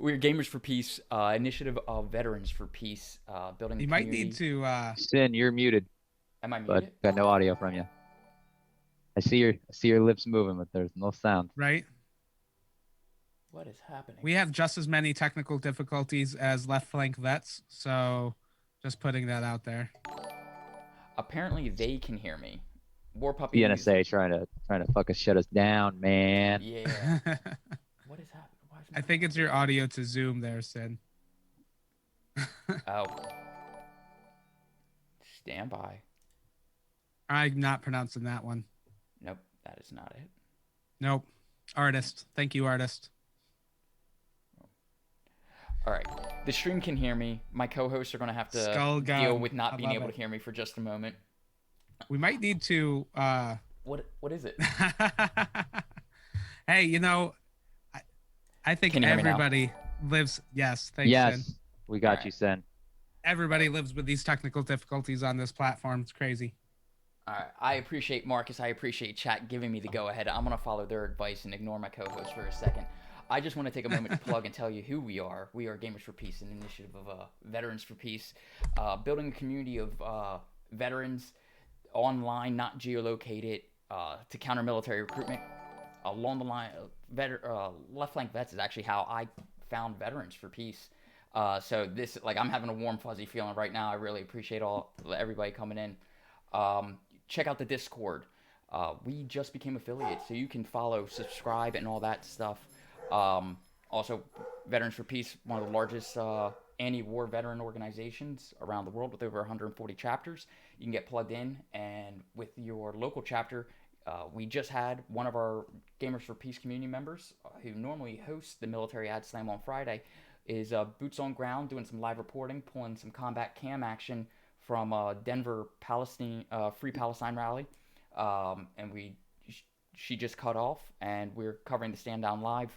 We're Gamers for Peace, initiative of Veterans for Peace, building a You might need community. to Sin, you're muted, Am I but muted? got no audio from you. I see your lips moving, but there's no sound. right. What is happening? We have just as many technical difficulties as left flank vets, so just putting that out there. Apparently, they can hear me. War Puppy. The NSA trying to fucking shut us down, man. Yeah. What is happening? Why is I think it's your audio to Zoom there, Sin. Oh. Stand by. I'm not pronouncing that one. Nope, that is not it. Nope. Artist. Thank you, artist. All right. The stream can hear me. My co-hosts are going to have to Skull deal gun. with not I being love able it. to hear me for just a moment. We might need to What is it? Hey, you know, I think Can you hear me now? everybody lives. Yes, thanks, Yes, Sin. we got Alright. you, Sin. Everybody lives with these technical difficulties on this platform. It's crazy. All right. I appreciate Marcus. I appreciate chat giving me the go-ahead. I'm going to follow their advice and ignore my co-host for a second. I just want to take a moment to plug and tell you who we are. We are Gamers for Peace, an initiative of Veterans for Peace, building a community of veterans online, not geolocated, to counter military recruitment. Along the line, left flank vets is actually how I found Veterans for Peace. So this, like, I'm having a warm fuzzy feeling right now. I really appreciate everybody coming in. Check out the Discord. We just became affiliates, so you can follow, subscribe, and all that stuff. Also, Veterans for Peace, one of the largest anti-war veteran organizations around the world with over 140 chapters. You can get plugged in, and with your local chapter, we just had one of our Gamers for Peace community members who normally hosts the Military Ad Slam on Friday is boots on ground doing some live reporting, pulling some combat cam action from Denver Palestine Free Palestine rally, and she just cut off, and we're covering the Stand Down live,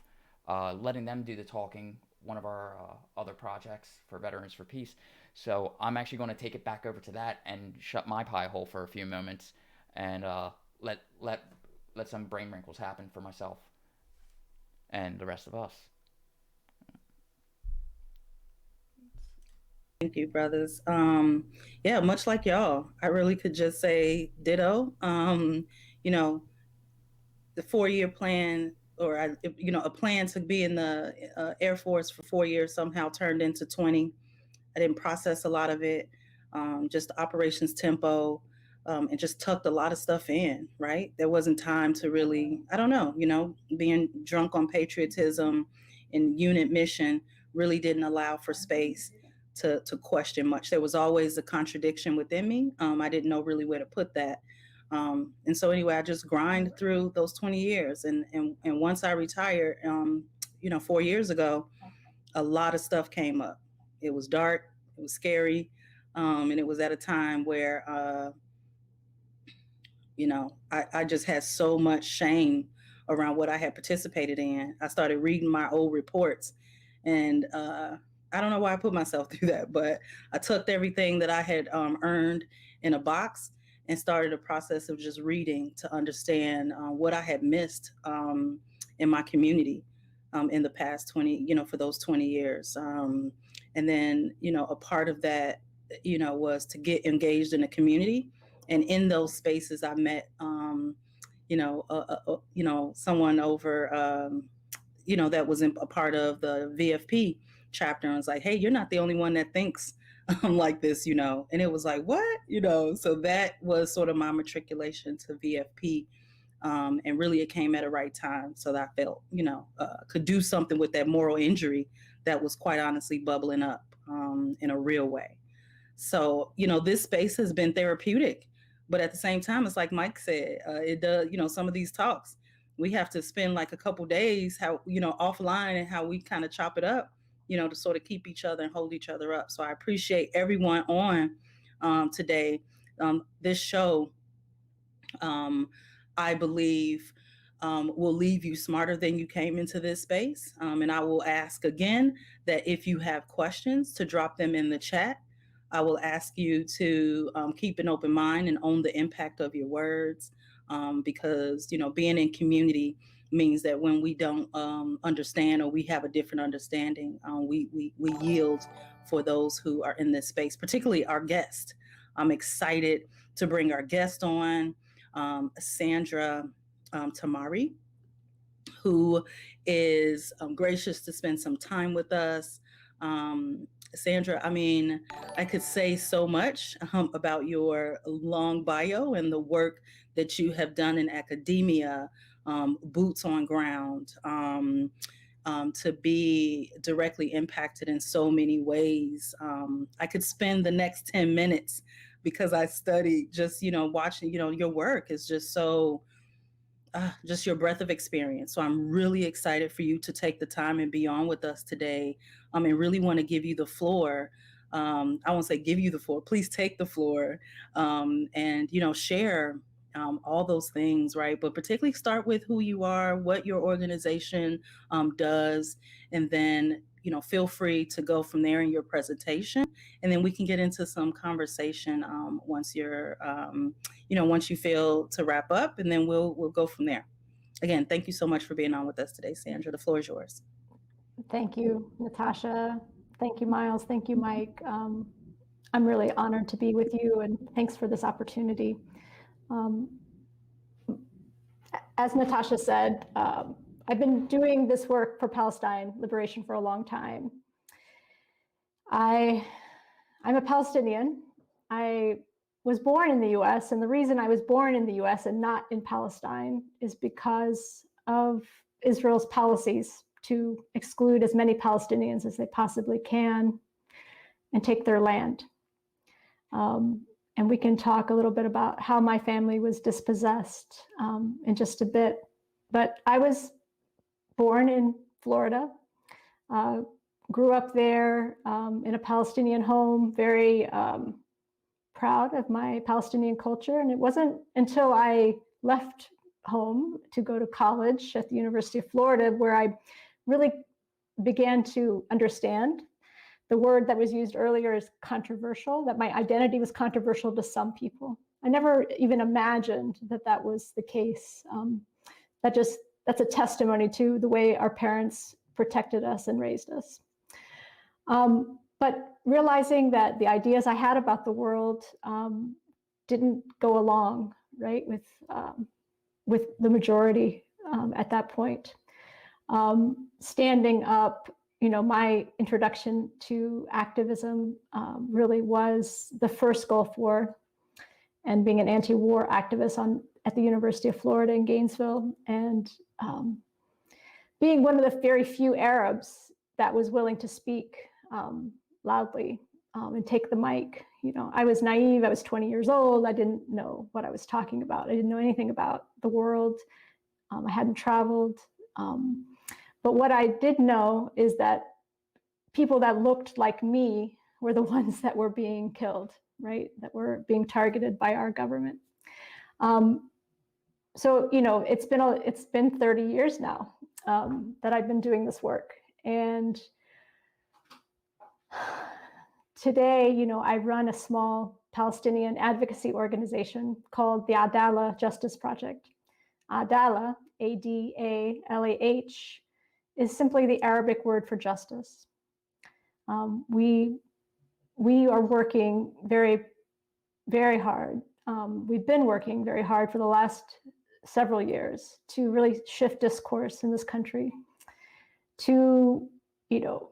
letting them do the talking. One of our other projects for Veterans for Peace. So I'm actually going to take it back over to that and shut my pie hole for a few moments, and let some brain wrinkles happen for myself and the rest of us. Thank you, brothers. Yeah, much like y'all, I really could just say ditto. You know, the 4-year plan, or a plan to be in the Air Force for 4 years somehow turned into 20. I didn't process a lot of it, just operations tempo, and just tucked a lot of stuff in. Right, there wasn't time to really, I don't know, being drunk on patriotism and unit mission really didn't allow for space to question much. There was always a contradiction within me. I didn't know really where to put that. And so anyway, I just grind through those 20 years. And once I retired, 4 years ago, a lot of stuff came up. It was dark, it was scary. And it was at a time where, I just had so much shame around what I had participated in. I started reading my old reports, and I don't know why I put myself through that, but I tucked everything that I had earned in a box and started a process of just reading to understand what I had missed in my community in the past 20, for those 20 years. And then, a part of that, was to get engaged in a community. And in those spaces, I met, someone over, that was a part of the VFP chapter, and was like, hey, you're not the only one that thinks like this, and it was like, what, so that was sort of my matriculation to VFP. And really it came at a right time, so that I felt, could do something with that moral injury that was quite honestly bubbling up in a real way. So, this space has been therapeutic, but at the same time, it's like Mike said, it does, some of these talks, we have to spend like a couple days offline, and how we kind of chop it up, to sort of keep each other and hold each other up. So I appreciate everyone on today. This show, I believe, will leave you smarter than you came into this space. And I will ask again that if you have questions, to drop them in the chat. I will ask you to keep an open mind and own the impact of your words, because, being in community means that when we don't understand, or we have a different understanding, we yield for those who are in this space, particularly our guest. I'm excited to bring our guest on, Sandra Tamari, who is gracious to spend some time with us. Sandra, I mean, I could say so much about your long bio and the work that you have done in academia, boots on ground, to be directly impacted in so many ways. I could spend the next 10 minutes because I studied just, watching, your work is just so just your breadth of experience. So I'm really excited for you to take the time and be on with us today. And really want to give you the floor. I won't say give you the floor. Please take the floor, and share all those things, right? But particularly start with who you are, what your organization does, and then feel free to go from there in your presentation, and then we can get into some conversation once you're once you feel to wrap up, and then we'll go from there. Again, thank you so much for being on with us today, Sandra. The floor is yours. Thank you, Natasha. Thank you, Miles. Thank you, Mike. I'm really honored to be with you, and thanks for this opportunity. As Natasha said, I've been doing this work for Palestine liberation for a long time. I'm a Palestinian. I was born in the US, and the reason I was born in the US and not in Palestine is because of Israel's policies to exclude as many Palestinians as they possibly can and take their land. And we can talk a little bit about how my family was dispossessed in just a bit. But I was born in Florida, grew up there in a Palestinian home, very proud of my Palestinian culture. And it wasn't until I left home to go to college at the University of Florida where I really began to understand. The word that was used earlier is controversial, that my identity was controversial to some people. I never even imagined that that was the case. That's a testimony to the way our parents protected us and raised us. But realizing that the ideas I had about the world didn't go along, right, with the majority at that point. Standing up, my introduction to activism really was the first Gulf War and being an anti-war activist at the University of Florida in Gainesville, and being one of the very few Arabs that was willing to speak loudly and take the mic. I was naive. I was 20 years old. I didn't know what I was talking about. I didn't know anything about the world. I hadn't traveled. But what I did know is that people that looked like me were the ones that were being killed, right? That were being targeted by our government. So, it's been 30 years now that I've been doing this work. And today, I run a small Palestinian advocacy organization called the Adalah Justice Project. Adalah, A-D-A-L-A-H, is simply the Arabic word for justice. We are working very, very hard. We've been working very hard for the last several years to really shift discourse in this country, to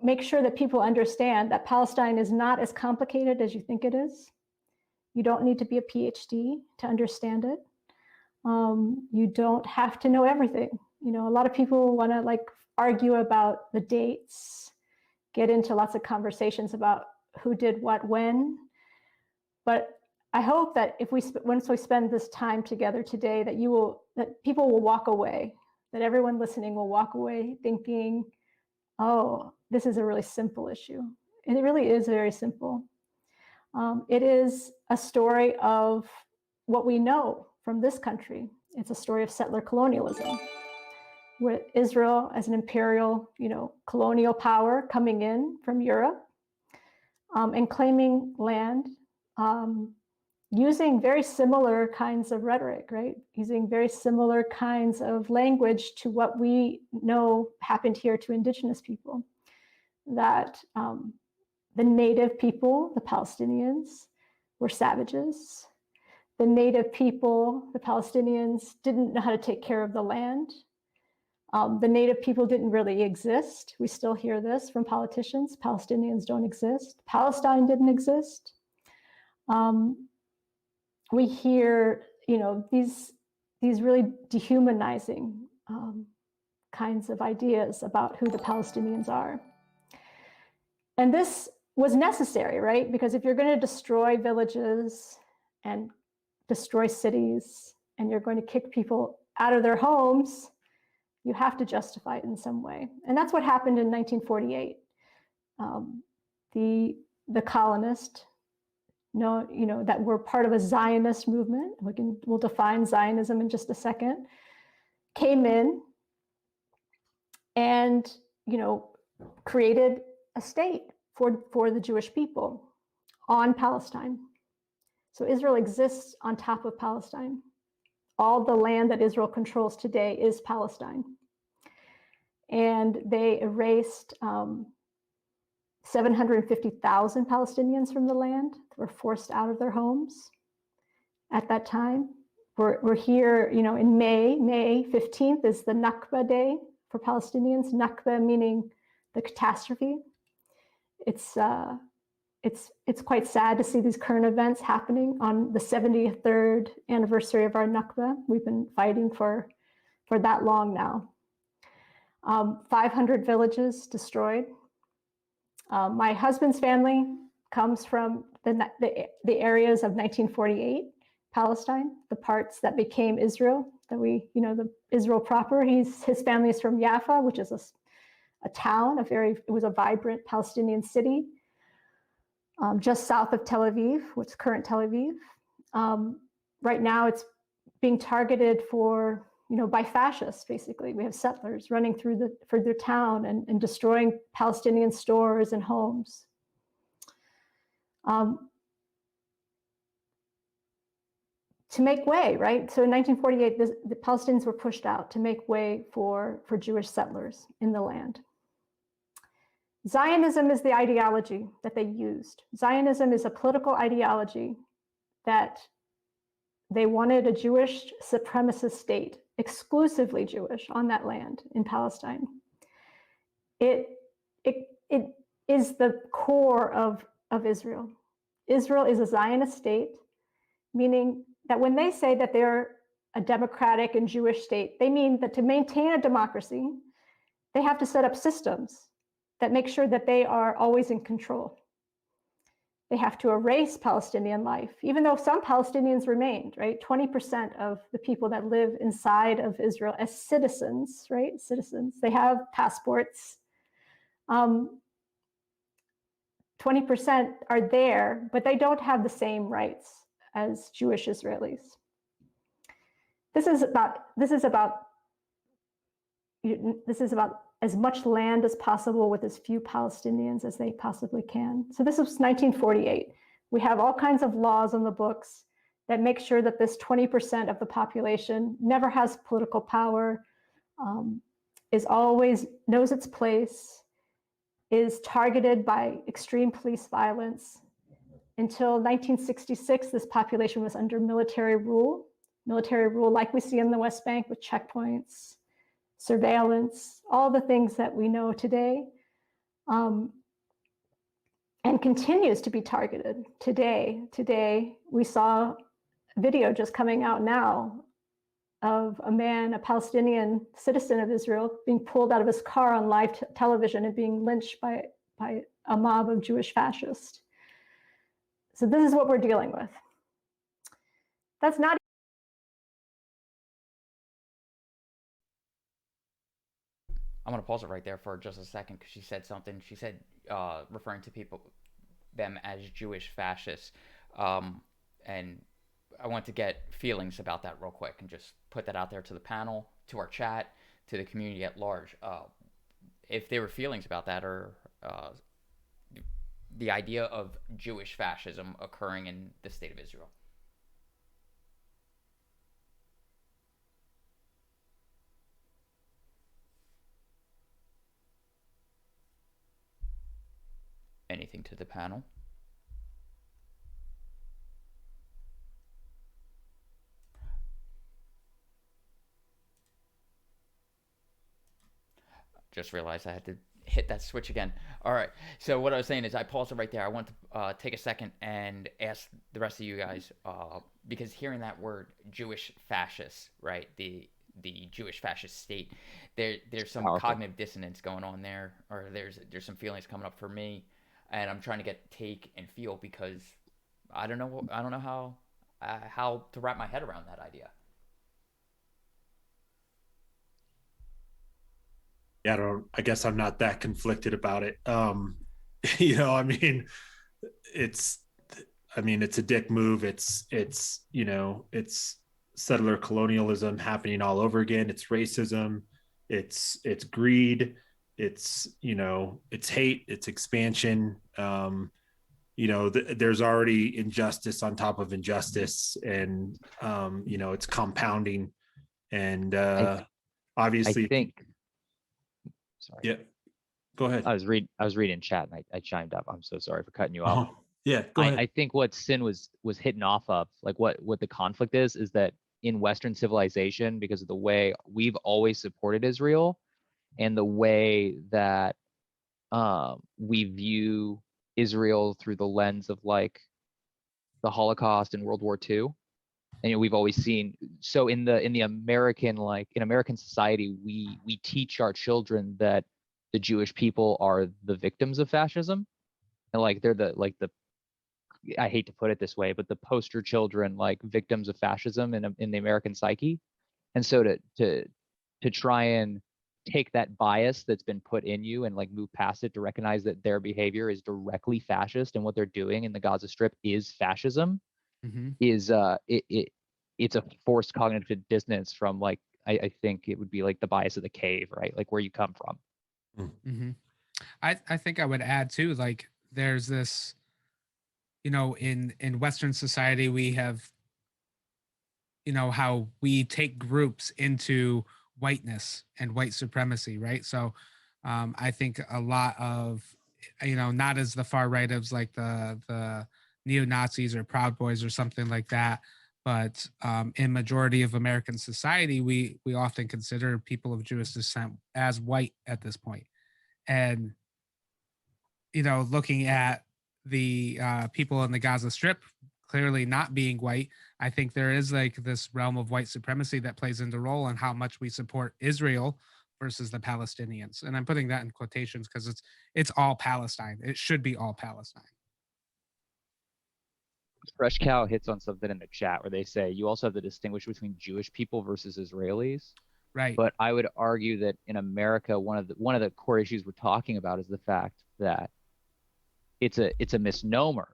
make sure that people understand that Palestine is not as complicated as you think it is. You don't need to be a PhD to understand it. You don't have to know everything. A lot of people want to argue about the dates, get into lots of conversations about who did what when. But I hope that once we spend this time together today, that people will walk away, that everyone listening will walk away thinking, oh, this is a really simple issue. And it really is very simple. It is a story of what we know from this country. It's a story of settler colonialism, with Israel as an imperial, colonial power coming in from Europe and claiming land, using very similar kinds of rhetoric, right? Using very similar kinds of language to what we know happened here to indigenous people. That the native people, the Palestinians, were savages. The native people, the Palestinians, didn't know how to take care of the land. The native people didn't really exist. We still hear this from politicians. Palestinians don't exist. Palestine didn't exist. We hear, these really dehumanizing kinds of ideas about who the Palestinians are. And this was necessary, right? Because if you're going to destroy villages and destroy cities, and you're going to kick people out of their homes, you have to justify it in some way. And that's what happened in 1948. The colonists, that were part of a Zionist movement, we'll define Zionism in just a second, came in and, created a state for the Jewish people on Palestine. So Israel exists on top of Palestine. All the land that Israel controls today is Palestine. And they erased 750,000 Palestinians from the land, were forced out of their homes at that time. We're here, in May 15th is the Nakba Day for Palestinians. Nakba meaning the catastrophe. It's quite sad to see these current events happening on the 73rd anniversary of our Nakba. We've been fighting for that long now. 500 villages destroyed. My husband's family comes from the areas of 1948 Palestine, the parts that became Israel, the Israel proper. His family is from Jaffa, which is a town, it was a vibrant Palestinian city, just south of Tel Aviv, what's current Tel Aviv. Right now it's being targeted by fascists, basically. We have settlers running through their town and destroying Palestinian stores and homes. To make way, right? So in 1948, the Palestinians were pushed out to make way for Jewish settlers in the land. Zionism is the ideology that they used. Zionism is a political ideology that they wanted a Jewish supremacist state, exclusively Jewish, on that land in Palestine. It is the core of Israel. Israel is a Zionist state, meaning that when they say that they're a democratic and Jewish state, they mean that to maintain a democracy, they have to set up systems that make sure that they are always in control. They have to erase Palestinian life, even though some Palestinians remained, right? 20% of the people that live inside of Israel as citizens, right? Citizens, they have passports. 20% are there, but they don't have the same rights as Jewish Israelis. This is about as much land as possible with as few Palestinians as they possibly can. So this was 1948. We have all kinds of laws on the books that make sure that this 20% of the population never has political power, is always knows its place, is targeted by extreme police violence. Until 1966, this population was under military rule like we see in the West Bank with checkpoints, surveillance, all the things that we know today, and continues to be targeted today. Today, we saw a video just coming out now of a Palestinian citizen of Israel, being pulled out of his car on live television and being lynched by a mob of Jewish fascists. So this is what we're dealing with. That's not. I'm going to pause it right there for just a second because she said something. She said, referring to them as Jewish fascists. And I want to get feelings about that real quick and just put that out there to the panel, to our chat, to the community at large. If there were feelings about that, or the idea of Jewish fascism occurring in the state of Israel. anything to the panel? Just realized I had to hit that switch again. All right. So what I was saying is I paused it right there. I want to take a second and ask the rest of you guys, because hearing that word Jewish fascist, right? The Jewish fascist state, there's some Powerful. cognitive dissonance going on there, or there's some feelings coming up for me, and I'm trying to get take and feel because I don't know how to wrap my head around that idea. Yeah, I guess I'm not that conflicted about it. You know, I mean, it's it's a dick move. It's settler colonialism happening all over again. It's racism. It's greed. It's hate. It's expansion. There's already injustice on top of injustice, and it's compounding. And I obviously, think. Sorry. yeah. Go ahead. I was reading chat and I chimed up. I'm so sorry for cutting you off. Yeah, go ahead. I think what Sin was hitting off of, like what the conflict is that in Western civilization, because of the way we've always supported Israel and the way that we view Israel through the lens of like the Holocaust and World War II. And we've always seen, so in American society, we teach our children that the Jewish people are the victims of fascism, and like they're the I hate to put it this way, but the poster children, like victims of fascism in the American psyche. And so to try and take that bias that's been put in you and like move past it, to recognize that their behavior is directly fascist and what they're doing in the Gaza Strip is fascism, is it's a forced cognitive dissonance from like I think it would be like the bias of the cave, right? Like where you come from. I think I would add too, like there's this, in Western society we have, how we take groups into whiteness and white supremacy, right? So I think a lot of, not as the far right as like the neo-Nazis or Proud Boys or something like that, but in majority of American society, we often consider people of Jewish descent as white at this point. And, looking at the people in the Gaza Strip clearly not being white, I think there is like this realm of white supremacy that plays into role in how much we support Israel versus the Palestinians. And I'm putting that in quotations because it's all Palestine. It should be all Palestine. Fresh Cow hits on something in the chat where they say you also have to distinguish between Jewish people versus Israelis. Right. But I would argue that in America, one of the core issues we're talking about is the fact that it's a misnomer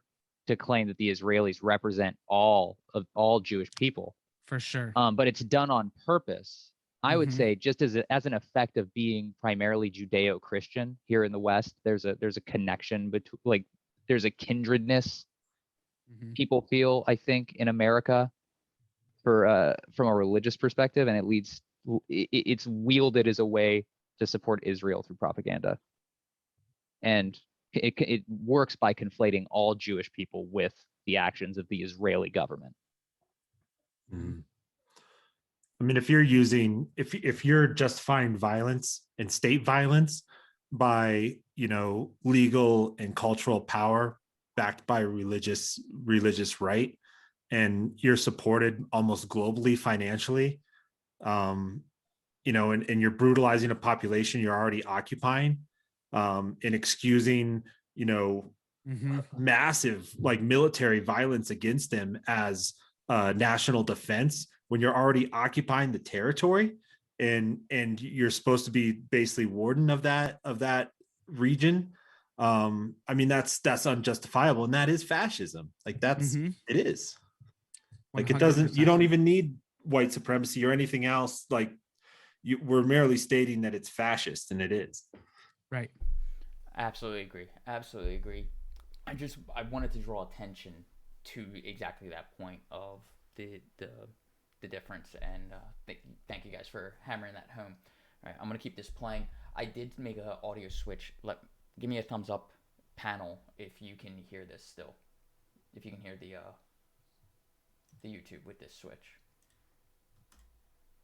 to claim that the Israelis represent all Jewish people. For sure. But it's done on purpose. I would say just as an effect of being primarily Judeo-Christian here in the West, there's a connection between, like, there's a kindredness people feel, I think, in America from a religious perspective, and it's wielded as a way to support Israel through propaganda. And it works by conflating all Jewish people with the actions of the Israeli government. I mean, if you're justifying violence and state violence by, legal and cultural power backed by religious right, and you're supported almost globally financially, and you're brutalizing a population you're already occupying, and excusing, massive like military violence against them as national defense when you're already occupying the territory, and you're supposed to be basically warden of that region. I mean, that's unjustifiable, and that is fascism. Like it is. Like 100%. You don't even need white supremacy or anything else. Like we're merely stating that it's fascist, and it is. Right. Absolutely agree. I wanted to draw attention to exactly that point of the difference, and thank you guys for hammering that home. All right, I'm gonna keep this playing. I did make an audio switch. Give me a thumbs up, panel if you can hear this still. If you can hear the YouTube with this switch.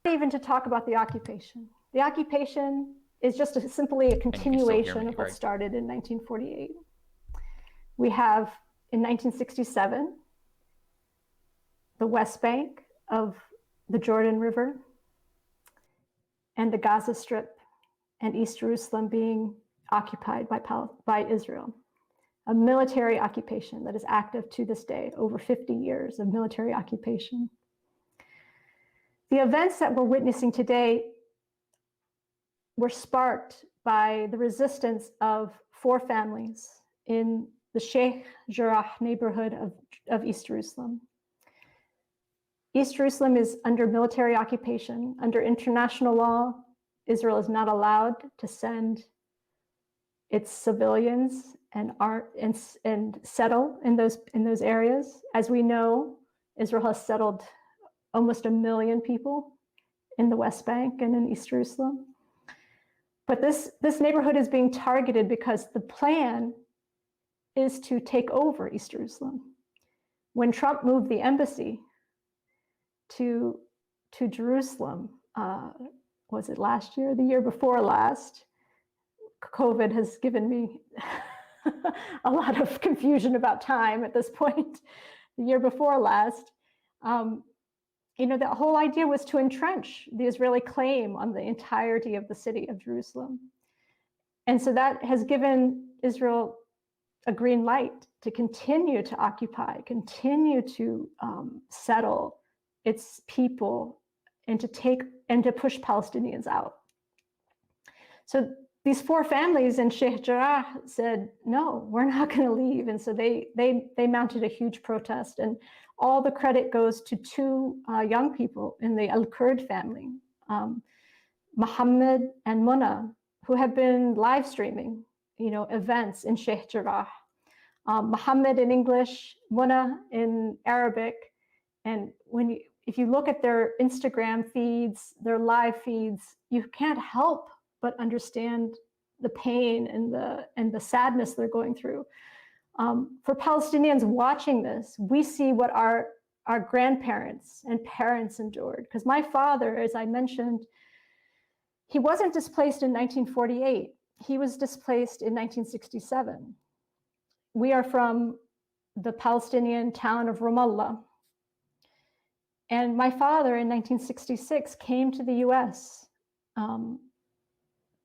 Even to talk about the occupation. The occupation is just simply a continuation of what started in 1948. We have, in 1967, the West Bank of the Jordan River and the Gaza Strip and East Jerusalem being occupied by Israel. A military occupation that is active to this day, over 50 years of military occupation. The events that we're witnessing today were sparked by the resistance of 4 families in the Sheikh Jarrah neighborhood of East Jerusalem. East Jerusalem is under military occupation. Under international law, Israel is not allowed to send its civilians and settle in those areas. As we know, Israel has settled almost 1 million people in the West Bank and in East Jerusalem. But this neighborhood is being targeted because the plan is to take over East Jerusalem. When Trump moved the embassy to Jerusalem, was it last year, the year before last? COVID has given me a lot of confusion about time at this point. The year before last, the whole idea was to entrench the Israeli claim on the entirety of the city of Jerusalem. And so that has given Israel a green light to continue to occupy, continue to settle its people and to push Palestinians out. So these 4 families in Sheikh Jarrah said, no, we're not going to leave. And so they mounted a huge protest. And all the credit goes to 2 young people in the Al-Kurd family, Muhammad and Muna, who have been live streaming, events in Sheikh Jarrah. Muhammad in English, Muna in Arabic. And if you look at their Instagram feeds, their live feeds, you can't help but understand the pain and the sadness they're going through. For Palestinians watching this, we see what our grandparents and parents endured. Because my father, as I mentioned, he wasn't displaced in 1948. He was displaced in 1967. We are from the Palestinian town of Ramallah. And my father in 1966 came to the US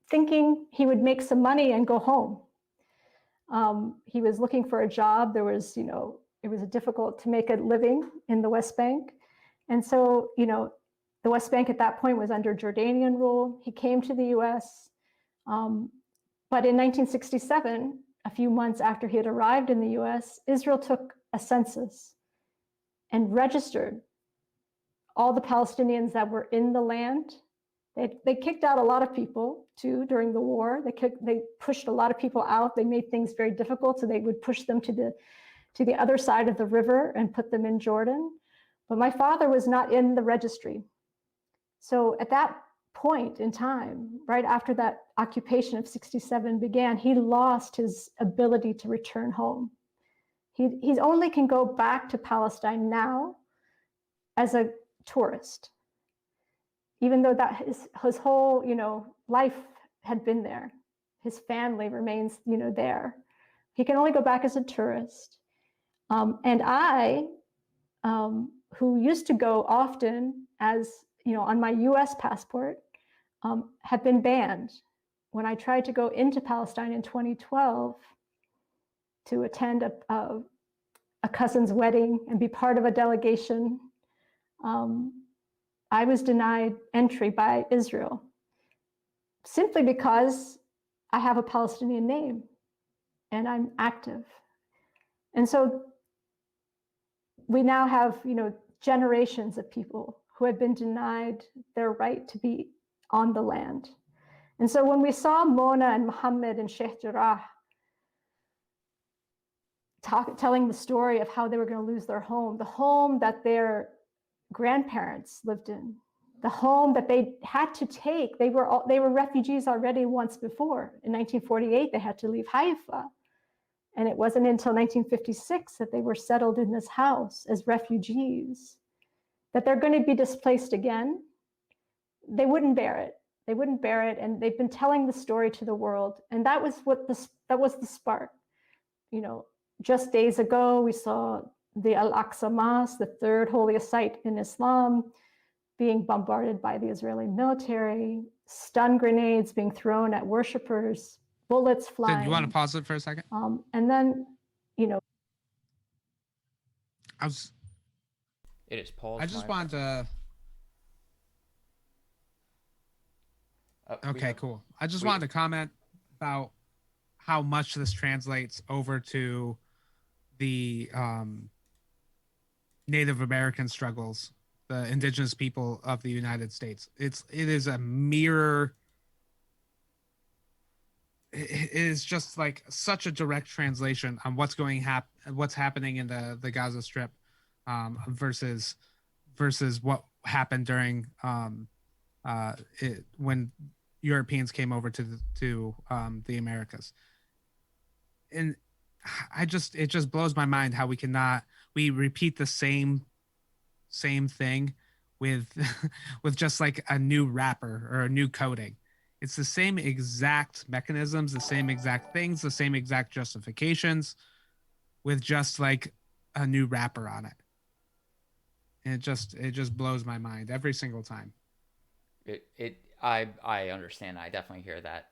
thinking he would make some money and go home. He was looking for a job. There was, it was difficult to make a living in the West Bank. And so, the West Bank at that point was under Jordanian rule. He came to the US. But in 1967, a few months after he had arrived in the US, Israel took a census and registered all the Palestinians that were in the land. They kicked out a lot of people too during the war. They pushed a lot of people out. They made things very difficult, so they would push them to the other side of the river and put them in Jordan. But my father was not in the registry. So at that point in time, right after that occupation of 67 began, he lost his ability to return home. He only can go back to Palestine now as a tourist, even though that his whole life had been there. His family remains there. He can only go back as a tourist. And I, who used to go often as on my US passport, have been banned. When I tried to go into Palestine in 2012 to attend a cousin's wedding and be part of a delegation, I was denied entry by Israel simply because I have a Palestinian name and I'm active. And so we now have, generations of people who have been denied their right to be on the land. And so when we saw Mona and Muhammad and Sheikh Jarrah telling the story of how they were going to lose their home, the home that their grandparents lived in, the home that they had to take. They were refugees already once before. In 1948, they had to leave Haifa. And it wasn't until 1956 that they were settled in this house as refugees, that they're going to be displaced again. They wouldn't bear it. They wouldn't bear it. And they've been telling the story to the world. And that was that was the spark. You know, just days ago, we saw the Al-Aqsa Mosque, the third holiest site in Islam, being bombarded by the Israeli military, stun grenades being thrown at worshipers, bullets flying. So you want to pause it for a second? And then, you know, It is paused. I just wanted to. Okay, cool. I just wanted to comment about how much this translates over to the Native American struggles, the indigenous people of the United States. It is a mirror. It is just like such a direct translation on what's happening in the Gaza Strip versus what happened during when Europeans came over to the Americas. And it just blows my mind how we repeat the same thing with with just like a new wrapper or a new coating. It's the same exact mechanisms, the same exact things, the same exact justifications, with just like a new wrapper on it. And it just blows my mind every single time. I understand. I definitely hear that.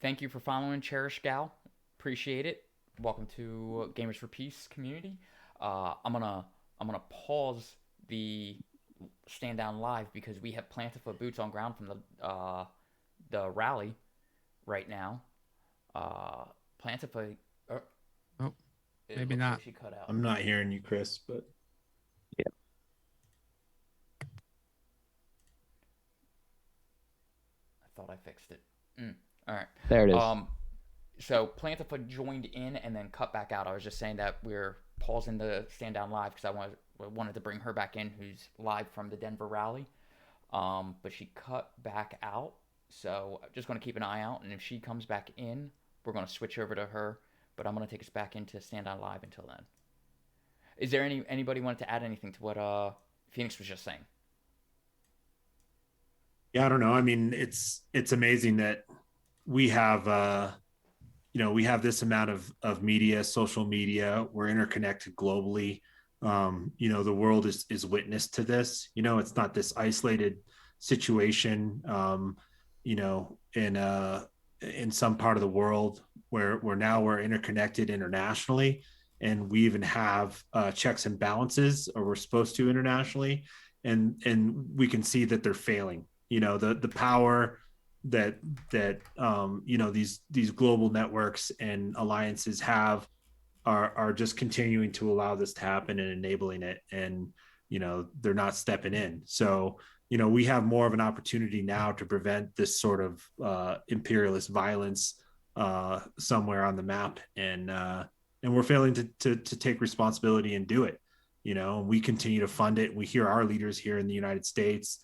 Thank you for following Cherish Gal. Appreciate it. Welcome to Gamers for Peace community. I'm gonna pause the Stand Down live because we have Plantifa boots on ground from the rally right now. Plantifa. Oh, maybe not. Like she cut out. I'm not hearing you, Chris, but yeah. I thought I fixed it. All right. There it is. So Plantifa joined in and then cut back out. I was just saying that we're pausing the Stand Down live because I wanted to bring her back in, who's live from the Denver rally. But she cut back out. So I'm just going to keep an eye out. And if she comes back in, we're going to switch over to her. But I'm going to take us back into Stand Down live until then. Is there anybody wanted to add anything to what Phoenix was just saying? yeah, I don't know. I mean, it's amazing that we have we have this amount of media, social media. We're interconnected globally. The world is witness to this. It's not this isolated situation. In some part of the world where now we're interconnected internationally, and we even have checks and balances, or we're supposed to internationally, and we can see that they're failing. The power that these global networks and alliances have are just continuing to allow this to happen and enabling it, and they're not stepping in. So we have more of an opportunity now to prevent this sort of imperialist violence somewhere on the map, and we're failing to take responsibility and do it. We continue to fund it. We hear our leaders here in the United States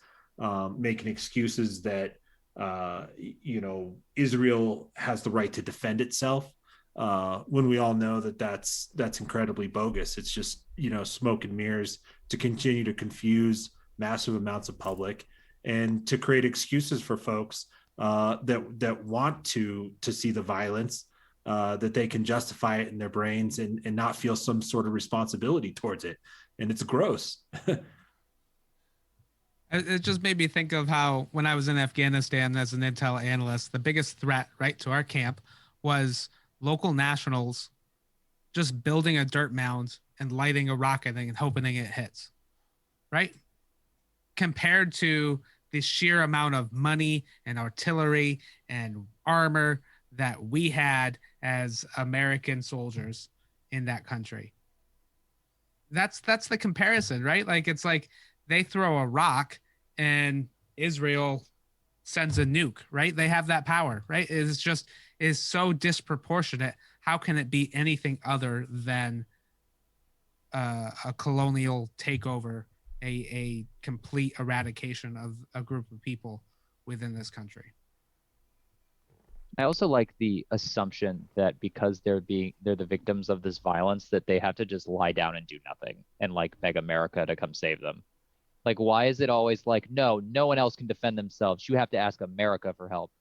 making excuses that Israel has the right to defend itself, when we all know that that's incredibly bogus. It's just smoke and mirrors to continue to confuse massive amounts of public and to create excuses for folks that want to see the violence, that they can justify it in their brains and not feel some sort of responsibility towards it. And it's gross. It just made me think of how when I was in Afghanistan as an intel analyst, the biggest threat right to our camp was local nationals just building a dirt mound and lighting a rocket and hoping it hits, right? Compared to the sheer amount of money and artillery and armor that we had as American soldiers in that country. That's the comparison, right? Like, it's like they throw a rock and Israel sends a nuke, right? They have that power, right? Is so disproportionate. How can it be anything other than a colonial takeover, a complete eradication of a group of people within this country? I also like the assumption that because they're the victims of this violence, that they have to just lie down and do nothing and like beg America to come save them. Like, why is it always like, no, no one else can defend themselves. You have to ask America for help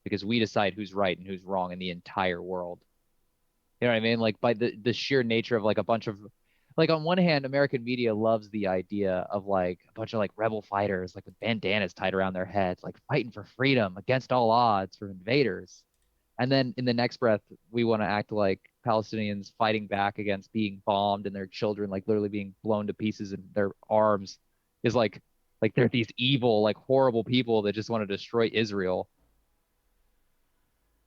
because we decide who's right and who's wrong in the entire world. You know what I mean? Like by the sheer nature of like a bunch of like on one hand, American media loves the idea of like a bunch of like rebel fighters, like with bandanas tied around their heads, like fighting for freedom against all odds for invaders. And then in the next breath, we want to act like Palestinians fighting back against being bombed and their children like literally being blown to pieces in their arms is like they're these evil, like horrible people that just want to destroy Israel.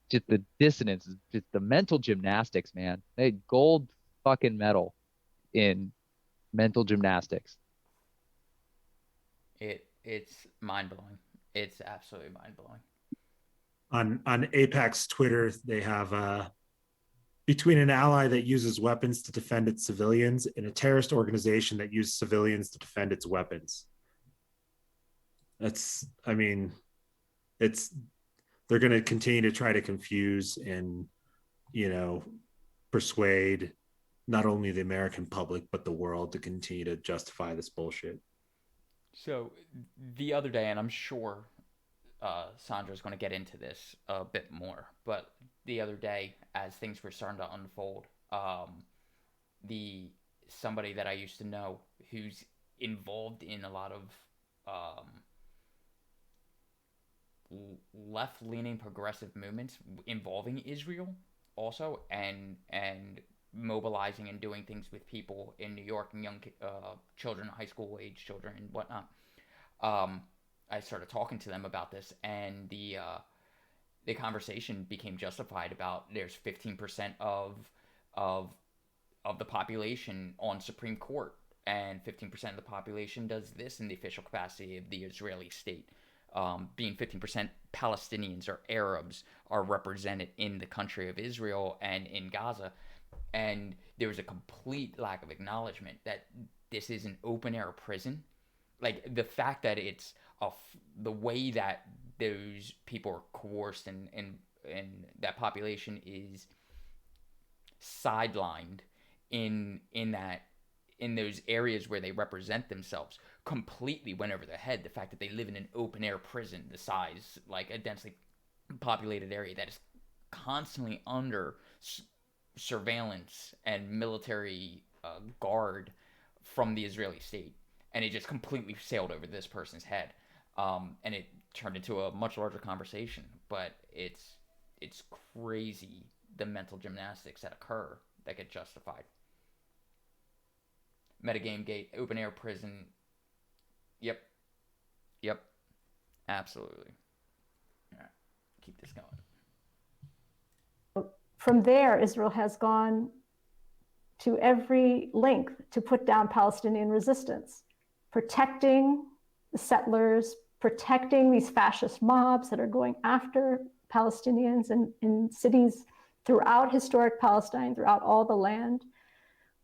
Just the dissonance, just the mental gymnastics, man. They had gold fucking medal in mental gymnastics. It's mind blowing. It's absolutely mind blowing. On Apex Twitter, they have between an ally that uses weapons to defend its civilians and a terrorist organization that uses civilians to defend its weapons. That's, I mean, it's, they're going to continue to try to confuse and, you know, persuade not only the American public, but the world to continue to justify this bullshit. So the other day, and I'm sure Sandra's going to get into this a bit more, but the other day, as things were starting to unfold, the somebody that I used to know who's involved in a lot of left-leaning progressive movements involving Israel also, and mobilizing and doing things with people in New York and young children, high school age children and whatnot. I started talking to them about this, and the conversation became justified about there's 15% of the population on Supreme Court, and 15% of the population does this in the official capacity of the Israeli state. Being 15% Palestinians or Arabs are represented in the country of Israel and in Gaza. And there was a complete lack of acknowledgement that this is an open air prison. Like the fact that it's the way that those people are coerced and that population is sidelined in those areas where they represent themselves completely went over their head. The fact that they live in an open air prison the size, like a densely populated area that is constantly under surveillance and military guard from the Israeli state, and it just completely sailed over this person's head, and it turned into a much larger conversation. But it's crazy the mental gymnastics that occur that get justified. Metagame gate, open air prison. Yep, absolutely. All right, keep this going. From there, Israel has gone to every length to put down Palestinian resistance, protecting the settlers, protecting these fascist mobs that are going after Palestinians in cities throughout historic Palestine, throughout all the land,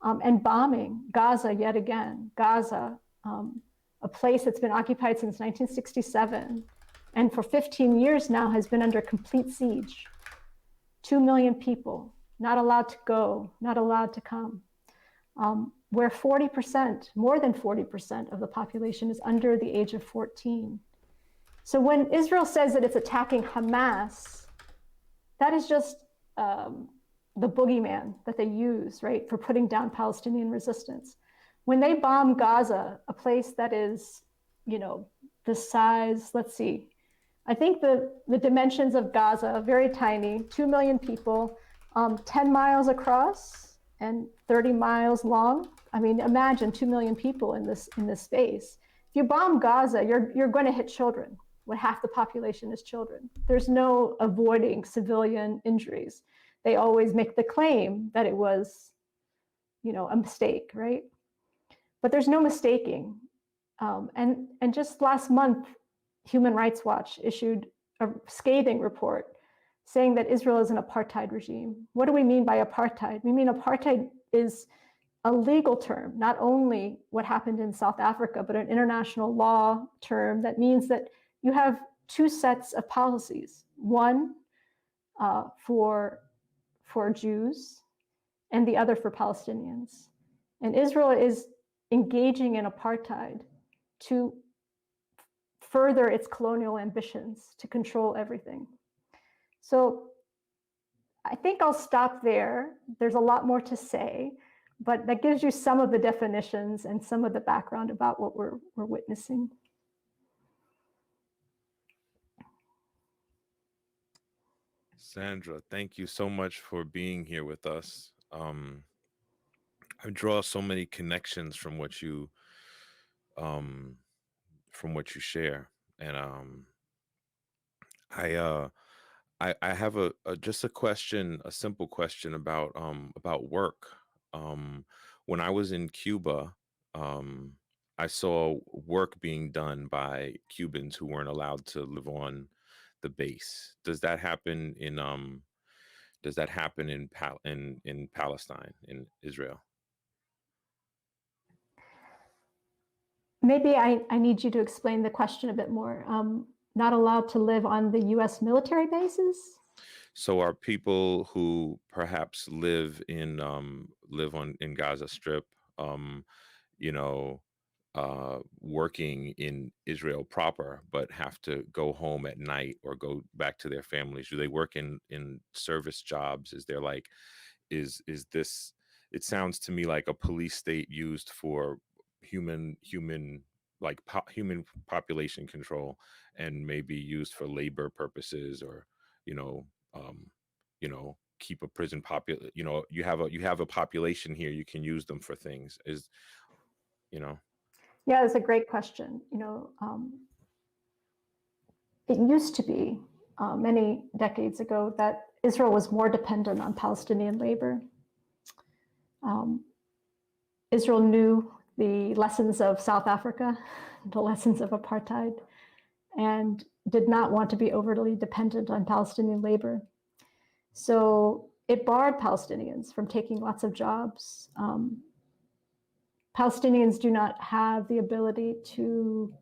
and bombing Gaza yet again. Gaza, a place that's been occupied since 1967, and for 15 years now has been under complete siege. 2 million people, not allowed to go, not allowed to come, where 40%, more than 40% of the population is under the age of 14. So when Israel says that it's attacking Hamas, that is just the boogeyman that they use, right, for putting down Palestinian resistance. When they bomb Gaza, a place that is, the size, let's see, I think the dimensions of Gaza, very tiny, 2 million people, 10 miles across and 30 miles long. I mean, imagine 2 million people in this space. If you bomb Gaza, you're going to hit children, when half the population is children. There's no avoiding civilian injuries. They always make the claim that it was, a mistake, right? But there's no mistaking. And just last month, Human Rights Watch issued a scathing report saying that Israel is an apartheid regime. What do we mean by apartheid? We mean apartheid is a legal term, not only what happened in South Africa, but an international law term that means that you have two sets of policies. One, for Jews and the other for Palestinians. And Israel is engaging in apartheid to further its colonial ambitions to control everything. So I think I'll stop there. There's a lot more to say, but that gives you some of the definitions and some of the background about what we're witnessing. Sandra, thank you so much for being here with us. I draw so many connections from what you share, and I have just a question, a simple question about work. When I was in Cuba, I saw work being done by Cubans who weren't allowed to live on the base. Does that happen in Palestine, in Israel? Maybe I need you to explain the question a bit more. Not allowed to live on the US military bases? So are people who perhaps live in Gaza Strip, you know, working in Israel proper, but have to go home at night or go back to their families? Do they work in service jobs? Is there like, is this, it sounds to me like a police state used for human human population control, and maybe used for labor purposes, or you know keep a prison you have a population here, you can use them for things, is Yeah, it's a great question. It used to be many decades ago that Israel was more dependent on Palestinian labor. Israel knew the lessons of South Africa, the lessons of apartheid, and did not want to be overly dependent on Palestinian labor. So it barred Palestinians from taking lots of jobs. Palestinians do not have the ability to,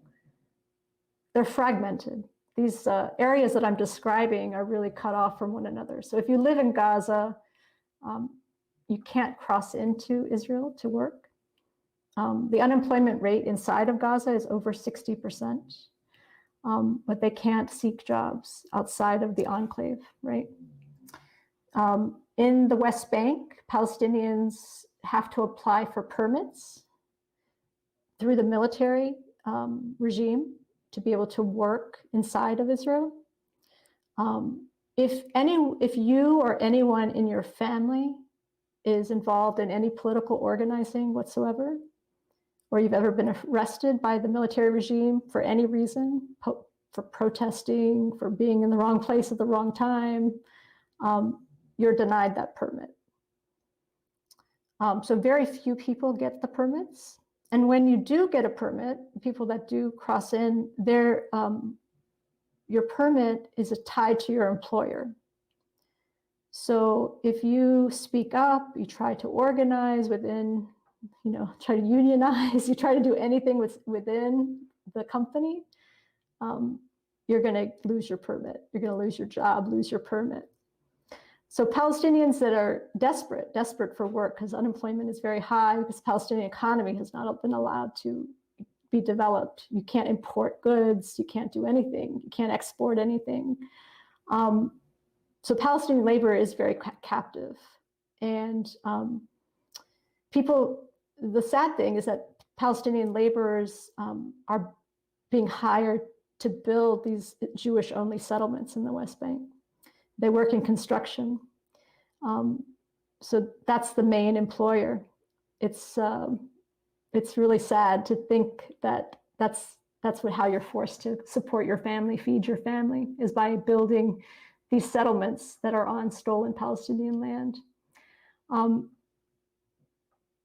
they're fragmented. These areas that I'm describing are really cut off from one another. So if you live in Gaza, you can't cross into Israel to work. The unemployment rate inside of Gaza is over 60%, but they can't seek jobs outside of the enclave, right? In the West Bank, Palestinians have to apply for permits through the military regime to be able to work inside of Israel. If you or anyone in your family is involved in any political organizing whatsoever, or you've ever been arrested by the military regime for any reason, for protesting, for being in the wrong place at the wrong time, you're denied that permit. So very few people get the permits. And when you do get a permit, people that do cross in, your permit is tied to your employer. So if you speak up, you try to organize within, try to unionize, you try to do anything within the company, you're going to lose your permit. You're going to lose your job, lose your permit. So Palestinians that are desperate for work, because unemployment is very high, because the Palestinian economy has not been allowed to be developed. You can't import goods, you can't do anything, you can't export anything. So Palestinian labor is very captive. And the sad thing is that Palestinian laborers are being hired to build these Jewish-only settlements in the West Bank. They work in construction. So that's the main employer. It's really sad to think that that's how you're forced to support your family, feed your family, is by building these settlements that are on stolen Palestinian land.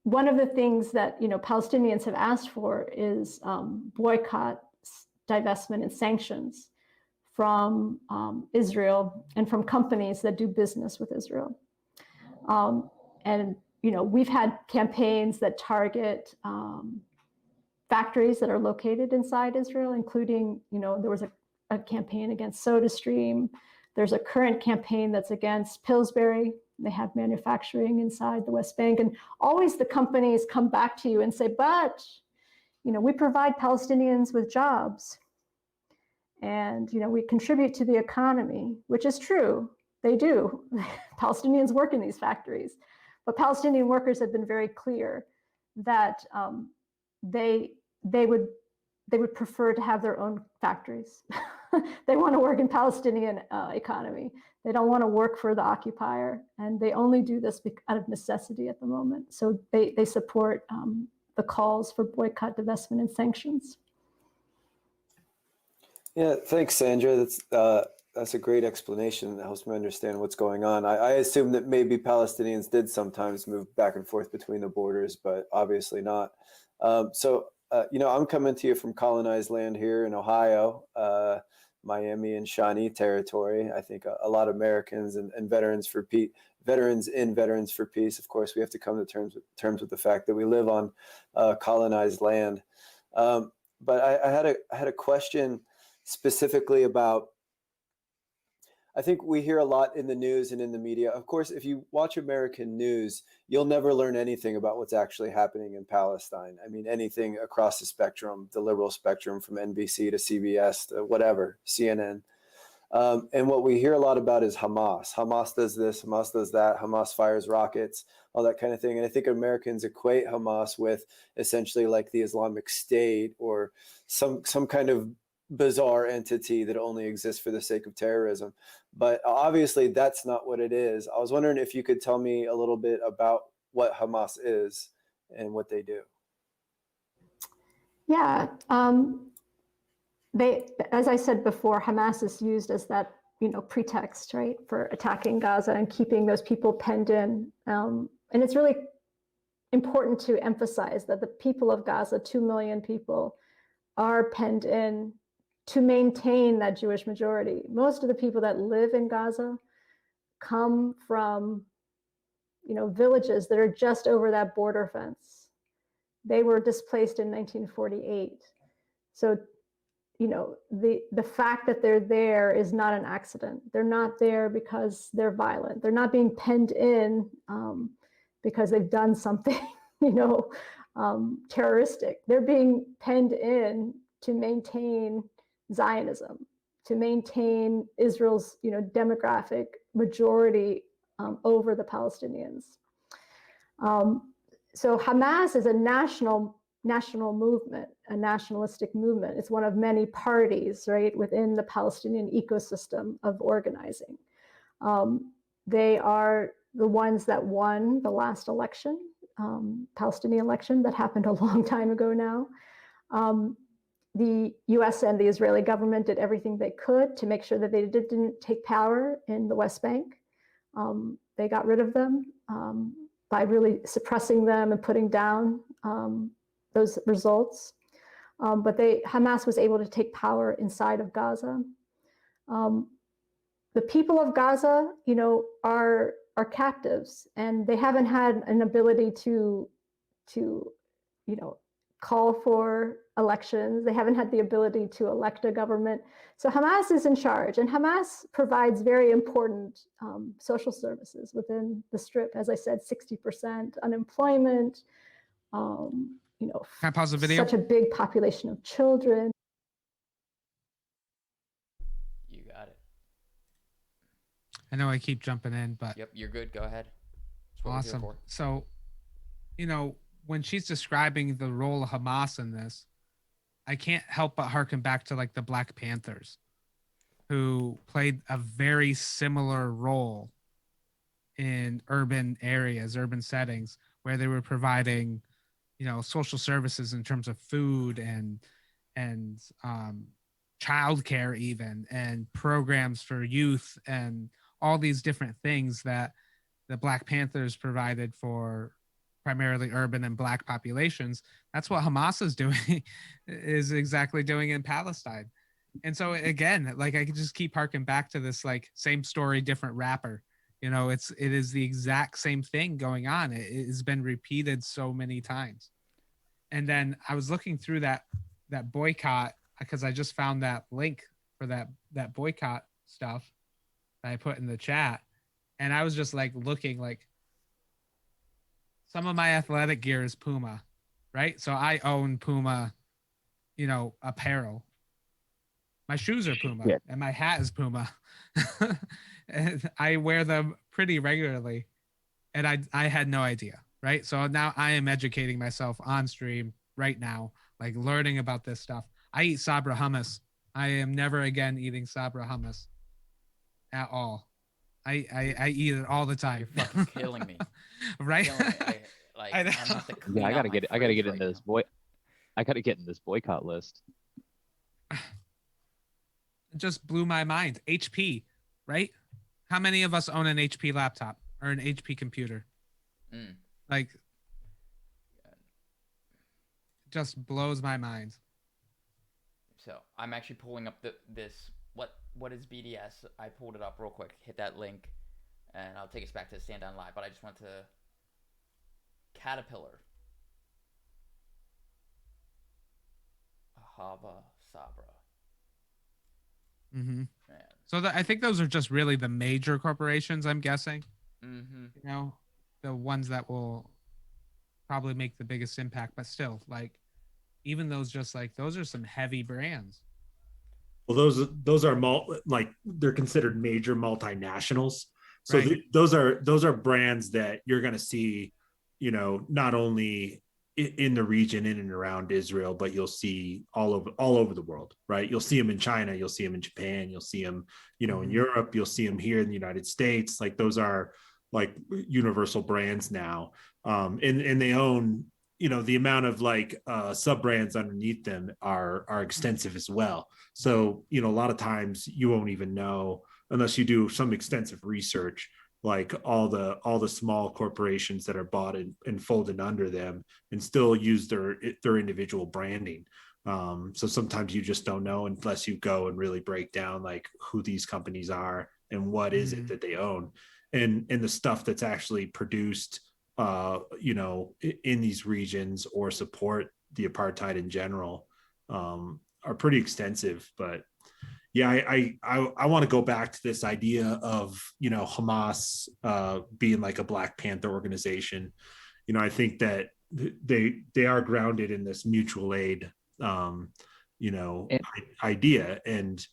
One of the things that Palestinians have asked for is boycott, divestment, and sanctions from Israel and from companies that do business with Israel. And we've had campaigns that target factories that are located inside Israel, including there was a campaign against SodaStream, There's a current campaign that's against Pillsbury. They have manufacturing inside the West Bank, and always the companies come back to you and say, but, we provide Palestinians with jobs, and, we contribute to the economy, which is true. They do. Palestinians work in these factories, but Palestinian workers have been very clear that they would prefer to have their own factories. They want to work in Palestinian economy. They don't want to work for the occupier, and they only do this out of necessity at the moment. So they support the calls for boycott, divestment, and sanctions. Yeah, thanks, Sandra. That's a great explanation that helps me understand what's going on. I assume that maybe Palestinians did sometimes move back and forth between the borders, but obviously not. I'm coming to you from colonized land here in Ohio, Miami and Shawnee territory. I think a lot of Americans and veterans for peace, Veterans for Peace. Of course, we have to come to terms with the fact that we live on colonized land. But I had a question specifically about, I think we hear a lot in the news and in the media. Of course, if you watch American news, you'll never learn anything about what's actually happening in Palestine. I mean, anything across the spectrum, the liberal spectrum, from NBC to CBS to whatever, CNN. And what we hear a lot about is Hamas. Hamas does this, Hamas does that, Hamas fires rockets, all that kind of thing. And I think Americans equate Hamas with essentially like the Islamic State or some kind of bizarre entity that only exists for the sake of terrorism. But obviously that's not what it is. I was wondering if you could tell me a little bit about what Hamas is and what they do. Yeah, as I said before, Hamas is used as that, pretext, right, for attacking Gaza and keeping those people penned in. And it's really important to emphasize that the people of Gaza, 2 million people, are penned in to maintain that Jewish majority. Most of the people that live in Gaza come from, villages that are just over that border fence. They were displaced in 1948. So, the fact that they're there is not an accident. They're not there because they're violent. They're not being penned in because they've done something, terroristic. They're being penned in to maintain Zionism, to maintain Israel's, demographic majority over the Palestinians. So Hamas is a national movement, a nationalistic movement. It's one of many parties, right, within the Palestinian ecosystem of organizing. They are the ones that won the last election, Palestinian election that happened a long time ago now. The US and the Israeli government did everything they could to make sure that they didn't take power in the West Bank. They got rid of them by really suppressing them and putting down those results. But Hamas was able to take power inside of Gaza. The people of Gaza, are captives, and they haven't had an ability to call for elections. They haven't had the ability to elect a government. So Hamas is in charge, and Hamas provides very important social services within the Strip. As I said, 60% unemployment, Can I pause the video? such a big population of children. You got it. I know I keep jumping in, but Yep, you're good. Go ahead. That's what we're here awesome. for. So, when she's describing the role of Hamas in this, I can't help but harken back to like the Black Panthers, who played a very similar role in urban areas, urban settings, where they were providing, social services in terms of food and childcare even, and programs for youth and all these different things that the Black Panthers provided for primarily urban and Black populations. That's what Hamas is doing, is exactly doing in Palestine. And so again, like I could just keep harking back to this, like same story, different rapper. It is the exact same thing going on. It has been repeated so many times. And then I was looking through that boycott because I just found that link for that boycott stuff. that I put in the chat, and I was just like looking like some of my athletic gear is Puma, right? So I own Puma, apparel. My shoes are Puma, Yeah. and my hat is Puma. And I wear them pretty regularly, and I had no idea, right? So now I am educating myself on stream right now, like learning about this stuff. I eat Sabra hummus. I am never again eating Sabra hummus at all. I eat it all the time. You're fucking killing me. Right? Killing me. I I'm know. gonna have to clean Yeah, I out gotta my get I gotta fridge get right into this now. boy. I gotta get in this boycott list. It just blew my mind. HP, right? How many of us own an HP laptop or an HP computer? Mm. Like, it just blows my mind. So I'm actually pulling up this what is BDS? I pulled it up real quick. Hit that link, and I'll take us back to Stand Down Live. But I just want to Caterpillar, Ahava Sabra. Mm-hmm. Man. So I think those are just really the major corporations, I'm guessing. Mm-hmm. The ones that will probably make the biggest impact. But still, like, even those those are some heavy brands. Well, those are they're considered major multinationals. So Right. those are brands that you're going to see, not only in the region in and around Israel, but you'll see all over the world, right? You'll see them in China, you'll see them in Japan, you'll see them, in Europe, you'll see them here in the United States. Like those are like universal brands now, and they own, the amount of sub brands underneath them are extensive as well. So a lot of times you won't even know unless you do some extensive research, like all the small corporations that are bought and folded under them and still use their individual branding. So sometimes you just don't know unless you go and really break down like who these companies are and what is it that they own, and the stuff that's actually produced in these regions or support the apartheid in general, are pretty extensive. But yeah, I want to go back to this idea of Hamas being like a Black Panther organization. I think that they are grounded in this mutual aid And idea. And